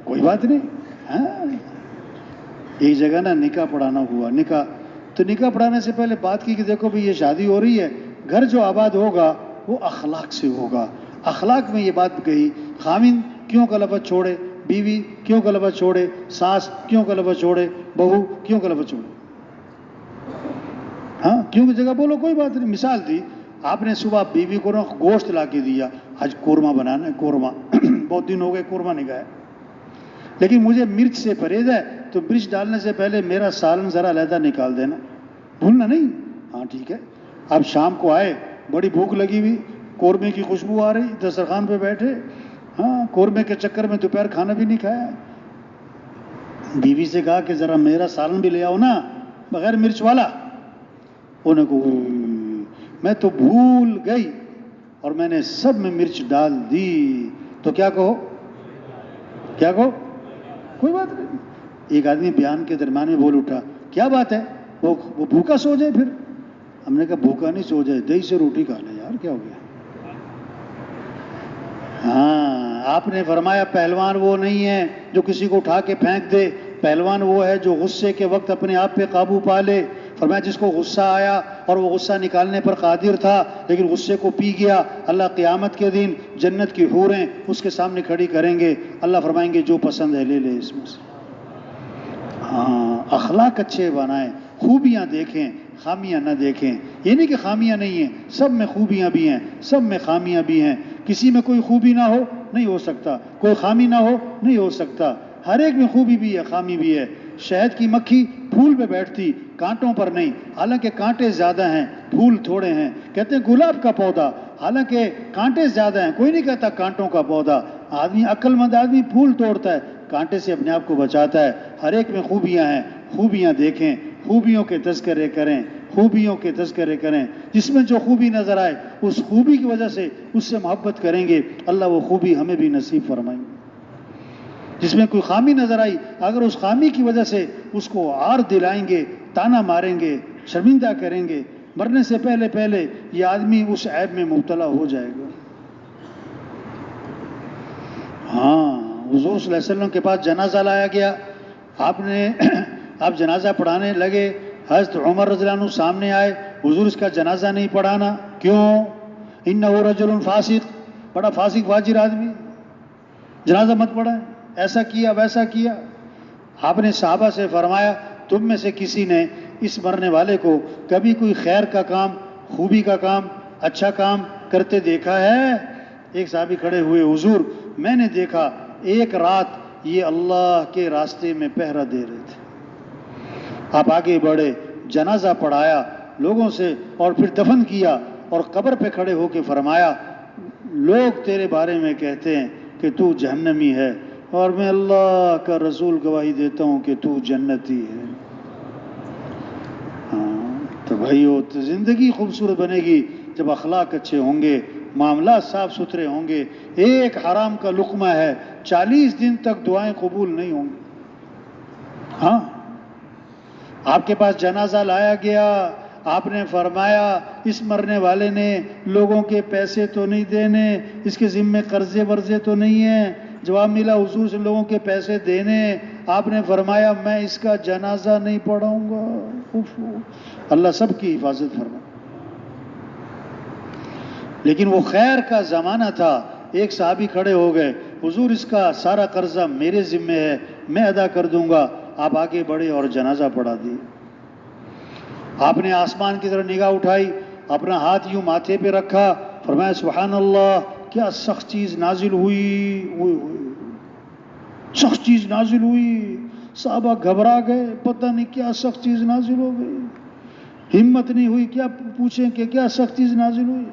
کوئی بات نہیں۔ ہاں، ایک جگہ نا نکاح پڑھانا ہوا، نکاح، تو نکاح پڑھانے سے پہلے بات کی کہ دیکھو بھی یہ شادی ہو رہی ہے، گھر جو آباد ہوگا وہ اخلاق سے ہوگا۔ اخلاق میں یہ بات کہی، خاوند کیوں کا لفظ چھوڑے، بیوی کیوں کا لفظ چھوڑے، ساس کیوں کا لفظ چھوڑے، بہو کیوں کا لفظ چھوڑے؟ ہاں، کیوں کی جگہ بولو، کوئی بات نہیں۔ مثال دی، آپ نے صبح بیوی کو نا گوشت لا کے دیا، آج قورمہ بنانا ہے، قورمہ بہت دن ہو گئے قورمہ نہیں کھایا، لیکن مجھے مرچ سے پرہیز ہے، تو مرچ ڈالنے سے پہلے میرا سالن ذرا علیحدہ نکال دینا، بھولنا نہیں۔ ہاں ٹھیک ہے۔ اب شام کو آئے، بڑی بھوک لگی ہوئی، قورمے کی خوشبو آ رہی، دسترخوان پہ بیٹھے، ہاں، قورمے کے چکر میں دوپہر کھانا بھی نہیں کھایا، بیوی سے کہا کہ ذرا میرا سالن بھی لے آؤ نا بغیر مرچ والا، انہوں نے کہا میں تو بھول گئی اور میں نے سب میں مرچ ڈال دی، تو کیا کہو؟ کیا کہو؟ کوئی بات نہیں۔ ایک آدمی بیان کے درمیان میں بول اٹھا، کیا بات ہے، وہ بھوکا سو جائے پھر؟ ہم نے کہا بھوکا نہیں سو جائے، دہی سے روٹی کھا لے یار، کیا ہو گیا؟ ہاں، آپ نے فرمایا پہلوان وہ نہیں ہے جو کسی کو اٹھا کے پھینک دے، پہلوان وہ ہے جو غصے کے وقت اپنے آپ پہ قابو پا لے۔ فرمایا جس کو غصہ آیا اور وہ غصہ نکالنے پر قادر تھا لیکن غصے کو پی گیا، اللہ قیامت کے دن جنت کی حوریں اس کے سامنے کھڑی کریں گے، اللہ فرمائیں گے جو پسند ہے لے لے اس میں سے۔ ہاں، اخلاق اچھے بنائیں، خوبیاں دیکھیں، خامیاں نہ دیکھیں۔ یہ نہیں کہ خامیاں نہیں ہیں، سب میں خوبیاں بھی ہیں، سب میں خامیاں بھی ہیں۔ کسی میں کوئی خوبی نہ ہو نہیں ہو سکتا، کوئی خامی نہ ہو نہیں ہو سکتا، ہر ایک میں خوبی بھی ہے، خامی بھی ہے۔ شہد کی مکھی پھول پہ بیٹھتی، کانٹوں پر نہیں، حالانکہ کانٹے زیادہ ہیں، پھول تھوڑے ہیں۔ کہتے ہیں گلاب کا پودا، حالانکہ کانٹے زیادہ ہیں، کوئی نہیں کہتا کانٹوں کا پودا۔ آدمی عقل مند آدمی پھول توڑتا ہے، کانٹے سے اپنے آپ کو بچاتا ہے۔ ہر ایک میں خوبیاں ہیں، خوبیاں دیکھیں، خوبیوں کے تذکرے کریں، خوبیوں کے تذکرے کریں۔ جس میں جو خوبی نظر آئے اس خوبی کی وجہ سے اس سے محبت کریں گے، اللہ وہ خوبی ہمیں بھی نصیب فرمائیں گے۔ جس میں کوئی خامی نظر آئی، اگر اس خامی کی وجہ سے اس کو عار دلائیں گے، تانا ماریں گے، شرمندہ کریں گے، مرنے سے پہلے پہلے یہ آدمی اس عیب میں مبتلا ہو جائے گا۔ ہاں، حضور صلی اللہ علیہ وسلم کے پاس جنازہ لایا گیا، آپ جنازہ پڑھانے لگے، حضرت عمر رضی اللہ عنہ سامنے آئے، حضور اس کا جنازہ نہیں پڑھانا، کیوں؟ انہ رجل فاسق، بڑا فاسق فاجر آدمی، جنازہ مت پڑھائیں، ایسا کیا ویسا کیا۔ آپ نے صحابہ سے فرمایا تم میں سے کسی نے اس مرنے والے کو کبھی کوئی خیر کا کام، خوبی کا کام، اچھا کام کرتے دیکھا ہے؟ ایک صحابی کھڑے ہوئے، حضور میں نے دیکھا ایک رات یہ اللہ کے راستے میں پہرا دے رہے تھے۔ آپ آگے بڑھے، جنازہ پڑھایا لوگوں سے اور پھر دفن کیا، اور قبر پہ کھڑے ہو کے فرمایا لوگ تیرے بارے میں کہتے ہیں کہ تو جہنمی ہے، اور میں اللہ کا رسول گواہی دیتا ہوں کہ تو جنتی ہے۔ ہاں تو بھائیو، تو زندگی خوبصورت بنے گی جب اخلاق اچھے ہوں گے، معاملات صاف ستھرے ہوں گے۔ ایک حرام کا لقمہ ہے، 40 دن تک دعائیں قبول نہیں ہوں گی۔ ہاں، آپ کے پاس جنازہ لایا گیا، آپ نے فرمایا اس مرنے والے نے لوگوں کے پیسے تو نہیں دینے، اس کے ذمے قرضے ورزے تو نہیں ہیں؟ جواب ملا حضور سے لوگوں کے پیسے دینے۔ آپ نے فرمایا میں اس کا جنازہ نہیں پڑھاؤں گا۔ اللہ سب کی حفاظت فرمائے۔ لیکن وہ خیر کا زمانہ تھا، ایک صحابی کھڑے ہو گئے، حضور اس کا سارا قرضہ میرے ذمے ہے، میں ادا کر دوں گا. آپ آگے بڑھے اور جنازہ پڑھا دیے. آپ نے آسمان کی طرف نگاہ اٹھائی، اپنا ہاتھ یوں ماتھے پہ رکھا، فرمایا سبحان اللہ، کیا سخت چیز نازل ہوئی، سخت چیز نازل ہوئی. صحابہ گھبرا گئے، پتہ نہیں کیا سخت چیز نازل ہو گئی. ہمت نہیں ہوئی کیا پوچھیں کہ کیا سخت چیز نازل ہوئی.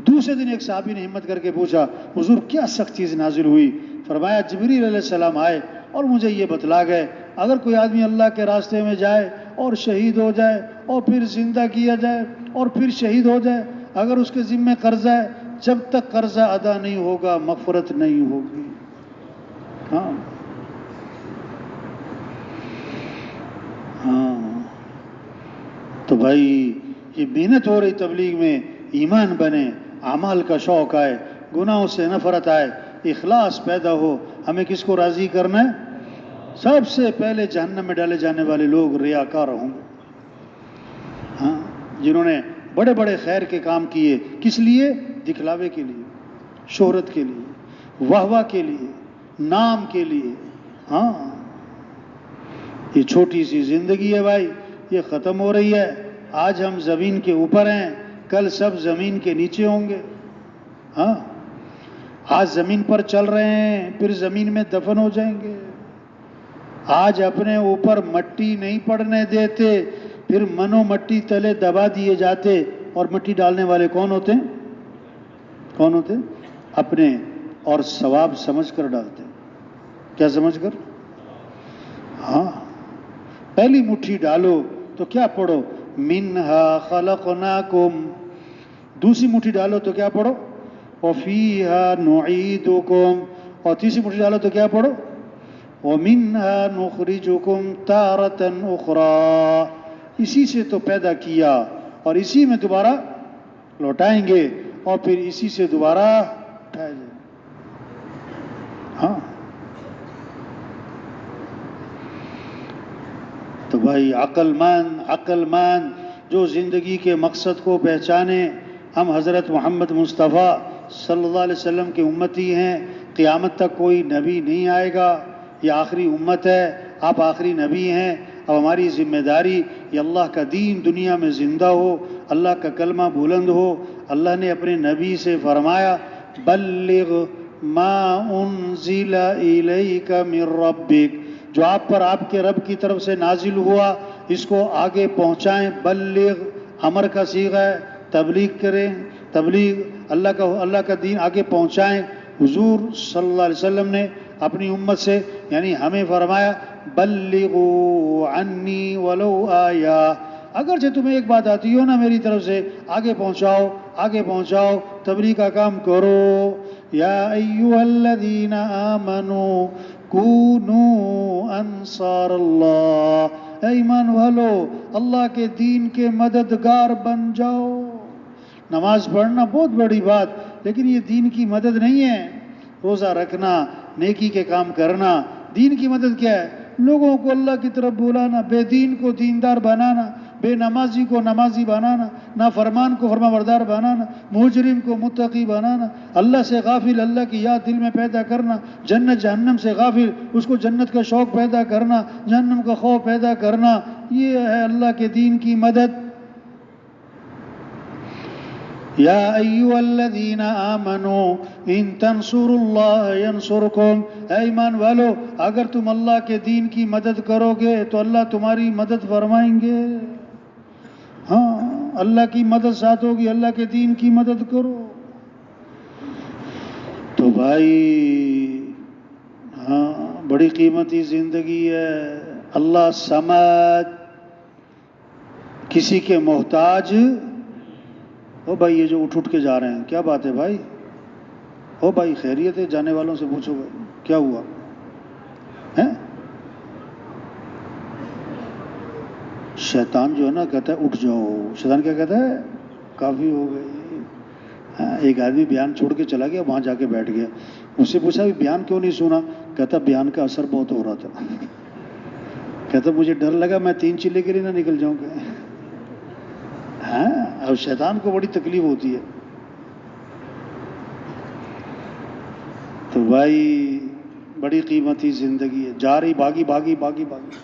دوسرے دن ایک صحابی نے ہمت کر کے پوچھا، حضور کیا سخت چیز نازل ہوئی؟ فرمایا جبریل علیہ السلام آئے اور مجھے یہ بتلا گئے، اگر کوئی آدمی اللہ کے راستے میں جائے اور شہید ہو جائے اور پھر زندہ کیا جائے اور پھر شہید ہو جائے، اگر اس کے ذمے قرضہ ہے، جب تک قرضہ ادا نہیں ہوگا مغفرت نہیں ہوگی. ہاں تو بھائی یہ محنت ہو رہی تبلیغ میں، ایمان بنے، اعمال کا شوق آئے، گناہوں سے نفرت آئے، اخلاص پیدا ہو. ہمیں کس کو راضی کرنا ہے؟ سب سے پہلے جہنم میں ڈالے جانے والے لوگ ریاکار ہوں گے. ہاں جنہوں نے بڑے بڑے خیر کے کام کیے، کس لیے؟ دکھلاوے کے لیے، شہرت کے لیے، واہ واہ کے لیے، نام کے لیے. ہاں یہ چھوٹی سی زندگی ہے بھائی، یہ ختم ہو رہی ہے. آج ہم زمین کے اوپر ہیں، کل سب زمین کے نیچے ہوں گے. ہاں آج زمین پر چل رہے ہیں، پھر زمین میں دفن ہو جائیں گے. آج اپنے اوپر مٹی نہیں پڑنے دیتے، پھر منو مٹی تلے دبا دیے جاتے. اور مٹی ڈالنے والے کون ہوتے ہیں؟ کون ہوتے ہیں؟ اپنے، اور ثواب سمجھ کر ڈالتے. کیا سمجھ کر؟ ہاں پہلی مٹھی ڈالو تو کیا پڑھو؟ منہا خلقناکم. دوسری مٹھی ڈالو تو کیا پڑھو؟ وفیہا نعیدکم. اور تیسری مٹھی ڈالو تو کیا پڑھو؟ ومنہا نخرجکم تارۃ اخری. اسی سے تو پیدا کیا اور اسی میں دوبارہ لوٹائیں گے اور پھر اسی سے دوبارہ اٹھائے جائیں. ہاں تو بھائی عقل مند جو زندگی کے مقصد کو پہچانے. ہم حضرت محمد مصطفیٰ صلی اللہ علیہ وسلم کے امتی ہیں. قیامت تک کوئی نبی نہیں آئے گا، یہ آخری امت ہے، آپ آخری نبی ہیں. اب ہماری ذمہ داری یہ اللہ کا دین دنیا میں زندہ ہو، اللہ کا کلمہ بلند ہو. اللہ نے اپنے نبی سے فرمایا بلغ ما انزل الیک من ربک، جو آپ پر آپ کے رب کی طرف سے نازل ہوا اس کو آگے پہنچائیں. بلغ امر کا صیغہ ہے، تبلیغ کریں، تبلیغ اللہ کا دین آگے پہنچائیں. حضور صلی اللہ علیہ وسلم نے اپنی امت سے یعنی ہمیں فرمایا بلغوا عنی ولو آیا، اگرچہ تمہیں ایک بات آتی ہو نا میری طرف سے، آگے پہنچاؤ، تبلیغ کا کام کرو. یا ایھا الذین آمنوا کونوا انصار اللہ، اے ایمان والو اللہ کے دین کے مددگار بن جاؤ. نماز پڑھنا بہت بڑی بات، لیکن یہ دین کی مدد نہیں ہے. روزہ رکھنا، نیکی کے کام کرنا، دین کی مدد کیا ہے؟ لوگوں کو اللہ کی طرف بلانا، بے دین کو دیندار بنانا، بے نمازی کو نمازی بنانا، نافرمان کو فرمانبردار بنانا، مجرم کو متقی بنانا، اللہ سے غافل اللہ کی یاد دل میں پیدا کرنا، جنت جہنم سے غافل اس کو جنت کا شوق پیدا کرنا، جہنم کا خوف پیدا کرنا. یہ ہے اللہ کے دین کی مدد. یا ایھا الذین آمنوا ان تنصروا اللہ ینصرکم، اے ایمان والو اگر تم اللہ کے دین کی مدد کرو گے تو اللہ تمہاری مدد فرمائیں گے. ہاں اللہ کی مدد ساتھ ہوگی، اللہ کے دین کی مدد کرو. تو بھائی ہاں بڑی قیمتی زندگی ہے. اللہ سمد، کسی کے محتاج. او بھائی یہ جو اٹھ کے جا رہے ہیں کیا بات ہے بھائی؟ او بھائی خیریت ہے؟ جانے والوں سے پوچھو بھائی کیا ہوا ہے؟ شیطان جو ہے نا کہتا ہے اٹھ جاؤ. شیطان کیا کہتا ہے؟ کافی ہو گئی. ایک آدمی بیان چھوڑ کے چلا گیا، وہاں جا کے بیٹھ گیا. اس سے پوچھا بیان کیوں نہیں سنا؟ کہتا بیان کا اثر بہت ہو رہا تھا. کہتا مجھے ڈر لگا میں 3 چلے کے لیے نہ نکل جاؤں گا. ہاں اب شیطان کو بڑی تکلیف ہوتی ہے. تو بھائی بڑی قیمتی زندگی ہے، جا رہی بھاگی بھاگی بھاگی بھاگی.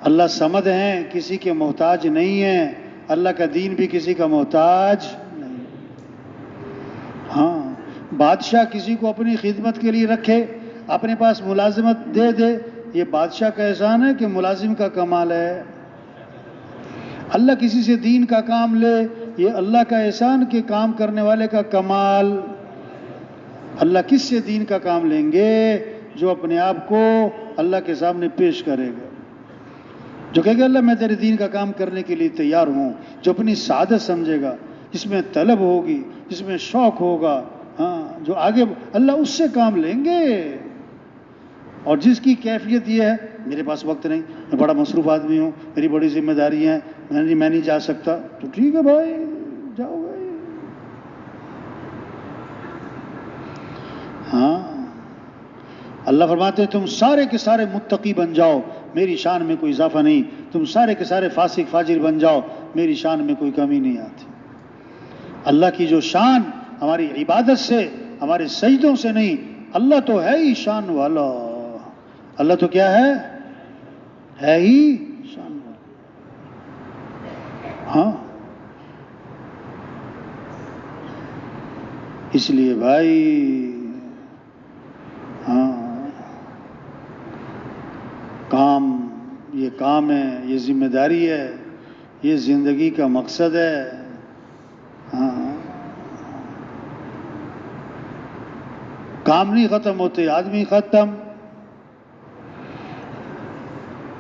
اللہ سمد ہیں، کسی کے محتاج نہیں ہیں. اللہ کا دین بھی کسی کا محتاج نہیں. ہاں، بادشاہ کسی کو اپنی خدمت کے لیے رکھے، اپنے پاس ملازمت دے دے، یہ بادشاہ کا احسان ہے کہ ملازم کا کمال ہے؟ اللہ کسی سے دین کا کام لے، یہ اللہ کا احسان کہ کام کرنے والے کا کمال. اللہ کس سے دین کا کام لیں گے؟ جو اپنے آپ کو اللہ کے سامنے پیش کرے گا، جو کہے گا اللہ میں تیرے دین کا کام کرنے کے لیے تیار ہوں، جو اپنی سعادت سمجھے گا، جس میں طلب ہوگی، جس میں شوق ہوگا، ہاں، جو آگے اللہ اس سے کام لیں گے. اور جس کی کیفیت یہ ہے میرے پاس وقت نہیں، میں بڑا مصروف آدمی ہوں، میری بڑی ذمہ داری ہیں، میں نہیں جا سکتا، تو ٹھیک ہے بھائی، جاؤ بھائی. ہاں، اللہ فرماتے ہیں تم سارے کے سارے متقی بن جاؤ، میری شان میں کوئی اضافہ نہیں. تم سارے کے سارے فاسق فاجر بن جاؤ، میری شان میں کوئی کمی نہیں آتی. اللہ کی جو شان ہماری عبادت سے، ہمارے سجدوں سے نہیں، اللہ تو ہے ہی شان والا. اللہ تو کیا ہے ہی شان والا. ہاں، اس لیے بھائی، ہاں، یہ کام ہے، یہ ذمہ داری ہے، یہ زندگی کا مقصد ہے. ہاں، کام نہیں ختم ہوتے، آدمی ختم.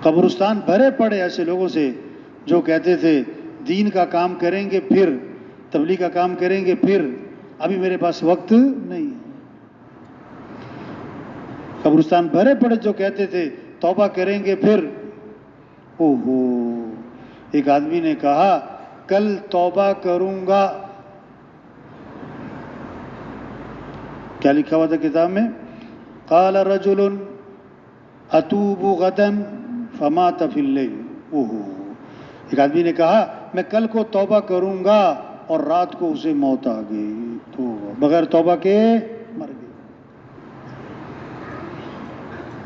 قبرستان بھرے پڑے ایسے لوگوں سے جو کہتے تھے دین کا کام کریں گے پھر، تبلیغ کا کام کریں گے پھر، ابھی میرے پاس وقت نہیں. قبرستان بھرے پڑے جو کہتے تھے توبہ کریں گے پھر. اوہو، ایک آدمی نے کہا کل توبہ کروں گا. کیا لکھا ہوا تھا کتاب میں؟ قال رجل اتوب غدا فمات فی اللیل. اوہو، ایک آدمی نے کہا میں کل کو توبہ کروں گا، اور رات کو اسے موت آ گئی، تو بغیر توبہ کے مر گئی.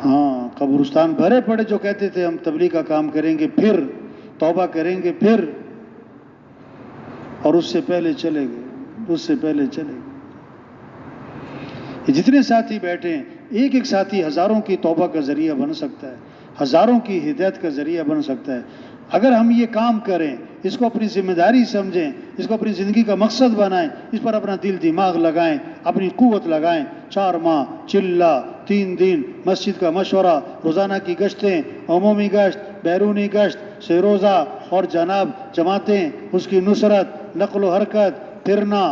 ہاں، قبرستان بھرے پڑے جو کہتے تھے ہم تبلیغ کا کام کریں گے پھر، توبہ کریں گے پھر، اور اس سے پہلے چلے گئے. جتنے ساتھی بیٹھے ہیں، ایک ایک ساتھی ہزاروں کی توبہ کا ذریعہ بن سکتا ہے، ہزاروں کی ہدایت کا ذریعہ بن سکتا ہے. اگر ہم یہ کام کریں، اس کو اپنی ذمہ داری سمجھیں، اس کو اپنی زندگی کا مقصد بنائیں، اس پر اپنا دل دماغ لگائیں، اپنی قوت لگائیں. 4 ماہ، چلہ، 3 دن، مسجد کا مشورہ، روزانہ کی گشتیں، عمومی گشت، بیرونی گشت، سے روزہ، اور جناب جماعتیں، اس کی نصرت، نقل و حرکت، پھرنا،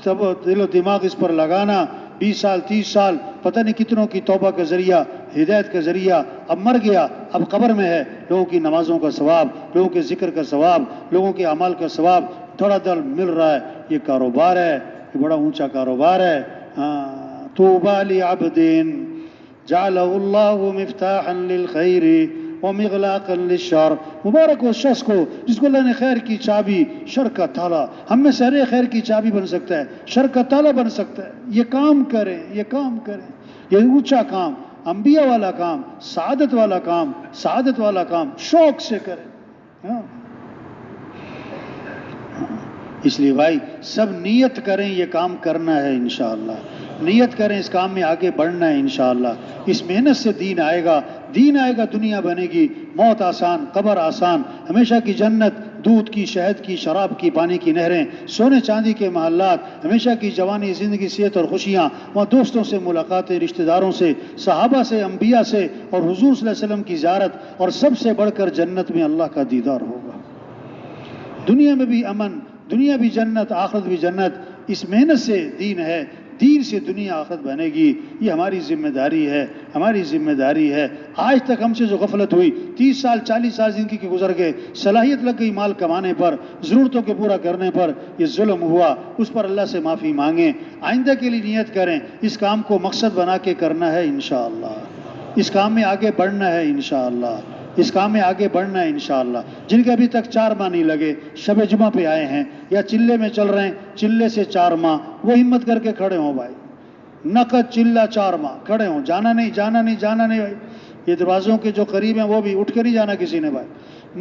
سب دل و دماغ اس پر لگانا. 20 سال 30 سال، پتہ نہیں کتنوں کی توبہ کا ذریعہ، ہدایت کا ذریعہ. اب مر گیا، اب قبر میں ہے، لوگوں کی نمازوں کا ثواب، لوگوں کے ذکر کا ثواب، لوگوں کے اعمال کا ثواب تھوڑا دل مل رہا ہے. یہ کاروبار ہے، یہ بڑا اونچا کاروبار ہے. طوبی لعبد جعلہ اللہ مفتاحا للخیر ومغلاقا للشر. مبارک اس شخص کو جس کو اللہ نے خیر کی چابی، شر کا تالا. ہم میں سے ہر ایک خیر کی چابی بن سکتا ہے، شر کا تالا بن سکتا ہے. یہ کام کریں، یہ کام کریں، یہ اونچا کام، انبیاء والا کام، سعادت والا کام، سعادت والا کام شوق سے کریں. اس لیے بھائی سب نیت کریں، یہ کام کرنا ہے انشاءاللہ. نیت کریں، اس کام میں آگے بڑھنا ہے انشاءاللہ. اس محنت سے دین آئے گا، دین آئے گا، دنیا بنے گی. موت آسان، قبر آسان، ہمیشہ کی جنت، دودھ کی، شہد کی، شراب کی، پانی کی نہریں، سونے چاندی کے محلات، ہمیشہ کی جوانی، زندگی، صحت اور خوشیاں، وہاں دوستوں سے ملاقاتیں، رشتہ داروں سے، صحابہ سے، انبیاء سے، اور حضور صلی اللہ علیہ وسلم کی زیارت، اور سب سے بڑھ کر جنت میں اللہ کا دیدار ہوگا. دنیا میں بھی امن، دنیا بھی جنت، آخرت بھی جنت. اس محنت سے دین ہے، دین سے دنیا آخرت بنے گی. یہ ہماری ذمہ داری ہے، ہماری ذمہ داری ہے. آج تک ہم سے جو غفلت ہوئی، 30 سال 40 سال زندگی کے گزر گئے، صلاحیت لگ گئی مال کمانے پر، ضرورتوں کے پورا کرنے پر، یہ ظلم ہوا، اس پر اللہ سے معافی مانگیں. آئندہ کے لیے نیت کریں، اس کام کو مقصد بنا کے کرنا ہے انشاءاللہ. اس کام میں آگے بڑھنا ہے انشاءاللہ. اس کام میں آگے بڑھنا ہے انشاءاللہ. جن کے ابھی تک 4 ماہ نہیں لگے، شب جمعہ پہ آئے ہیں یا چلے میں چل رہے ہیں، چلے سے 4 ماہ، وہ ہمت کر کے کھڑے ہوں بھائی. نقد چلہ 4 ماہ کھڑے ہوں، جانا نہیں جانا نہیں جانا نہیں بھائی، یہ دروازوں کے جو قریب ہیں وہ بھی اٹھ کے نہیں جانا کسی نے بھائی.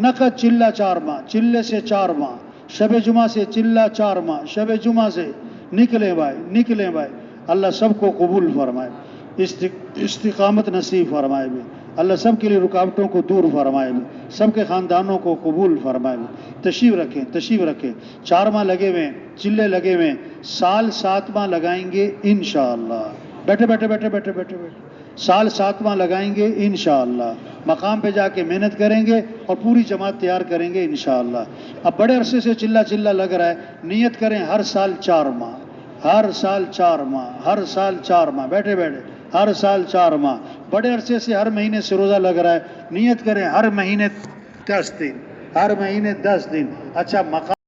نقد چلہ 4 ماہ، چلے سے 4 ماہ، شب جمعہ سے چلہ 4 ماہ، شب جمعہ سے نکلیں بھائی نکلیں بھائی. اللہ سب کو قبول فرمائے، استقامت نصیب فرمائے بھی. اللہ سب کے لیے رکاوٹوں کو دور فرمائے بھی، سب کے خاندانوں کو قبول فرمائے بھی. تشریف رکھیں تشریف رکھیں. 4 ماہ لگے ہوئے ہیں، چلے لگے ہوئے ہیں، سال 7 ماہ لگائیں گے انشاءاللہ. بیٹھے بیٹھے بیٹھے بیٹھے بیٹھے بیٹھے سال 7 ماہ لگائیں گے انشاءاللہ. مقام پہ جا کے محنت کریں گے اور پوری جماعت تیار کریں گے انشاءاللہ. اب بڑے عرصے سے چلہ چلہ لگ رہا ہے، نیت کریں ہر سال 4 ماہ، ہر سال 4 ماہ، ہر سال 4 ماہ. بیٹھے بیٹھے ہر سال 4 ماہ. بڑے عرصے سے ہر مہینے سے روزہ لگ رہا ہے، نیت کریں ہر مہینے 10 دن، ہر مہینے 10 دن. اچھا مقام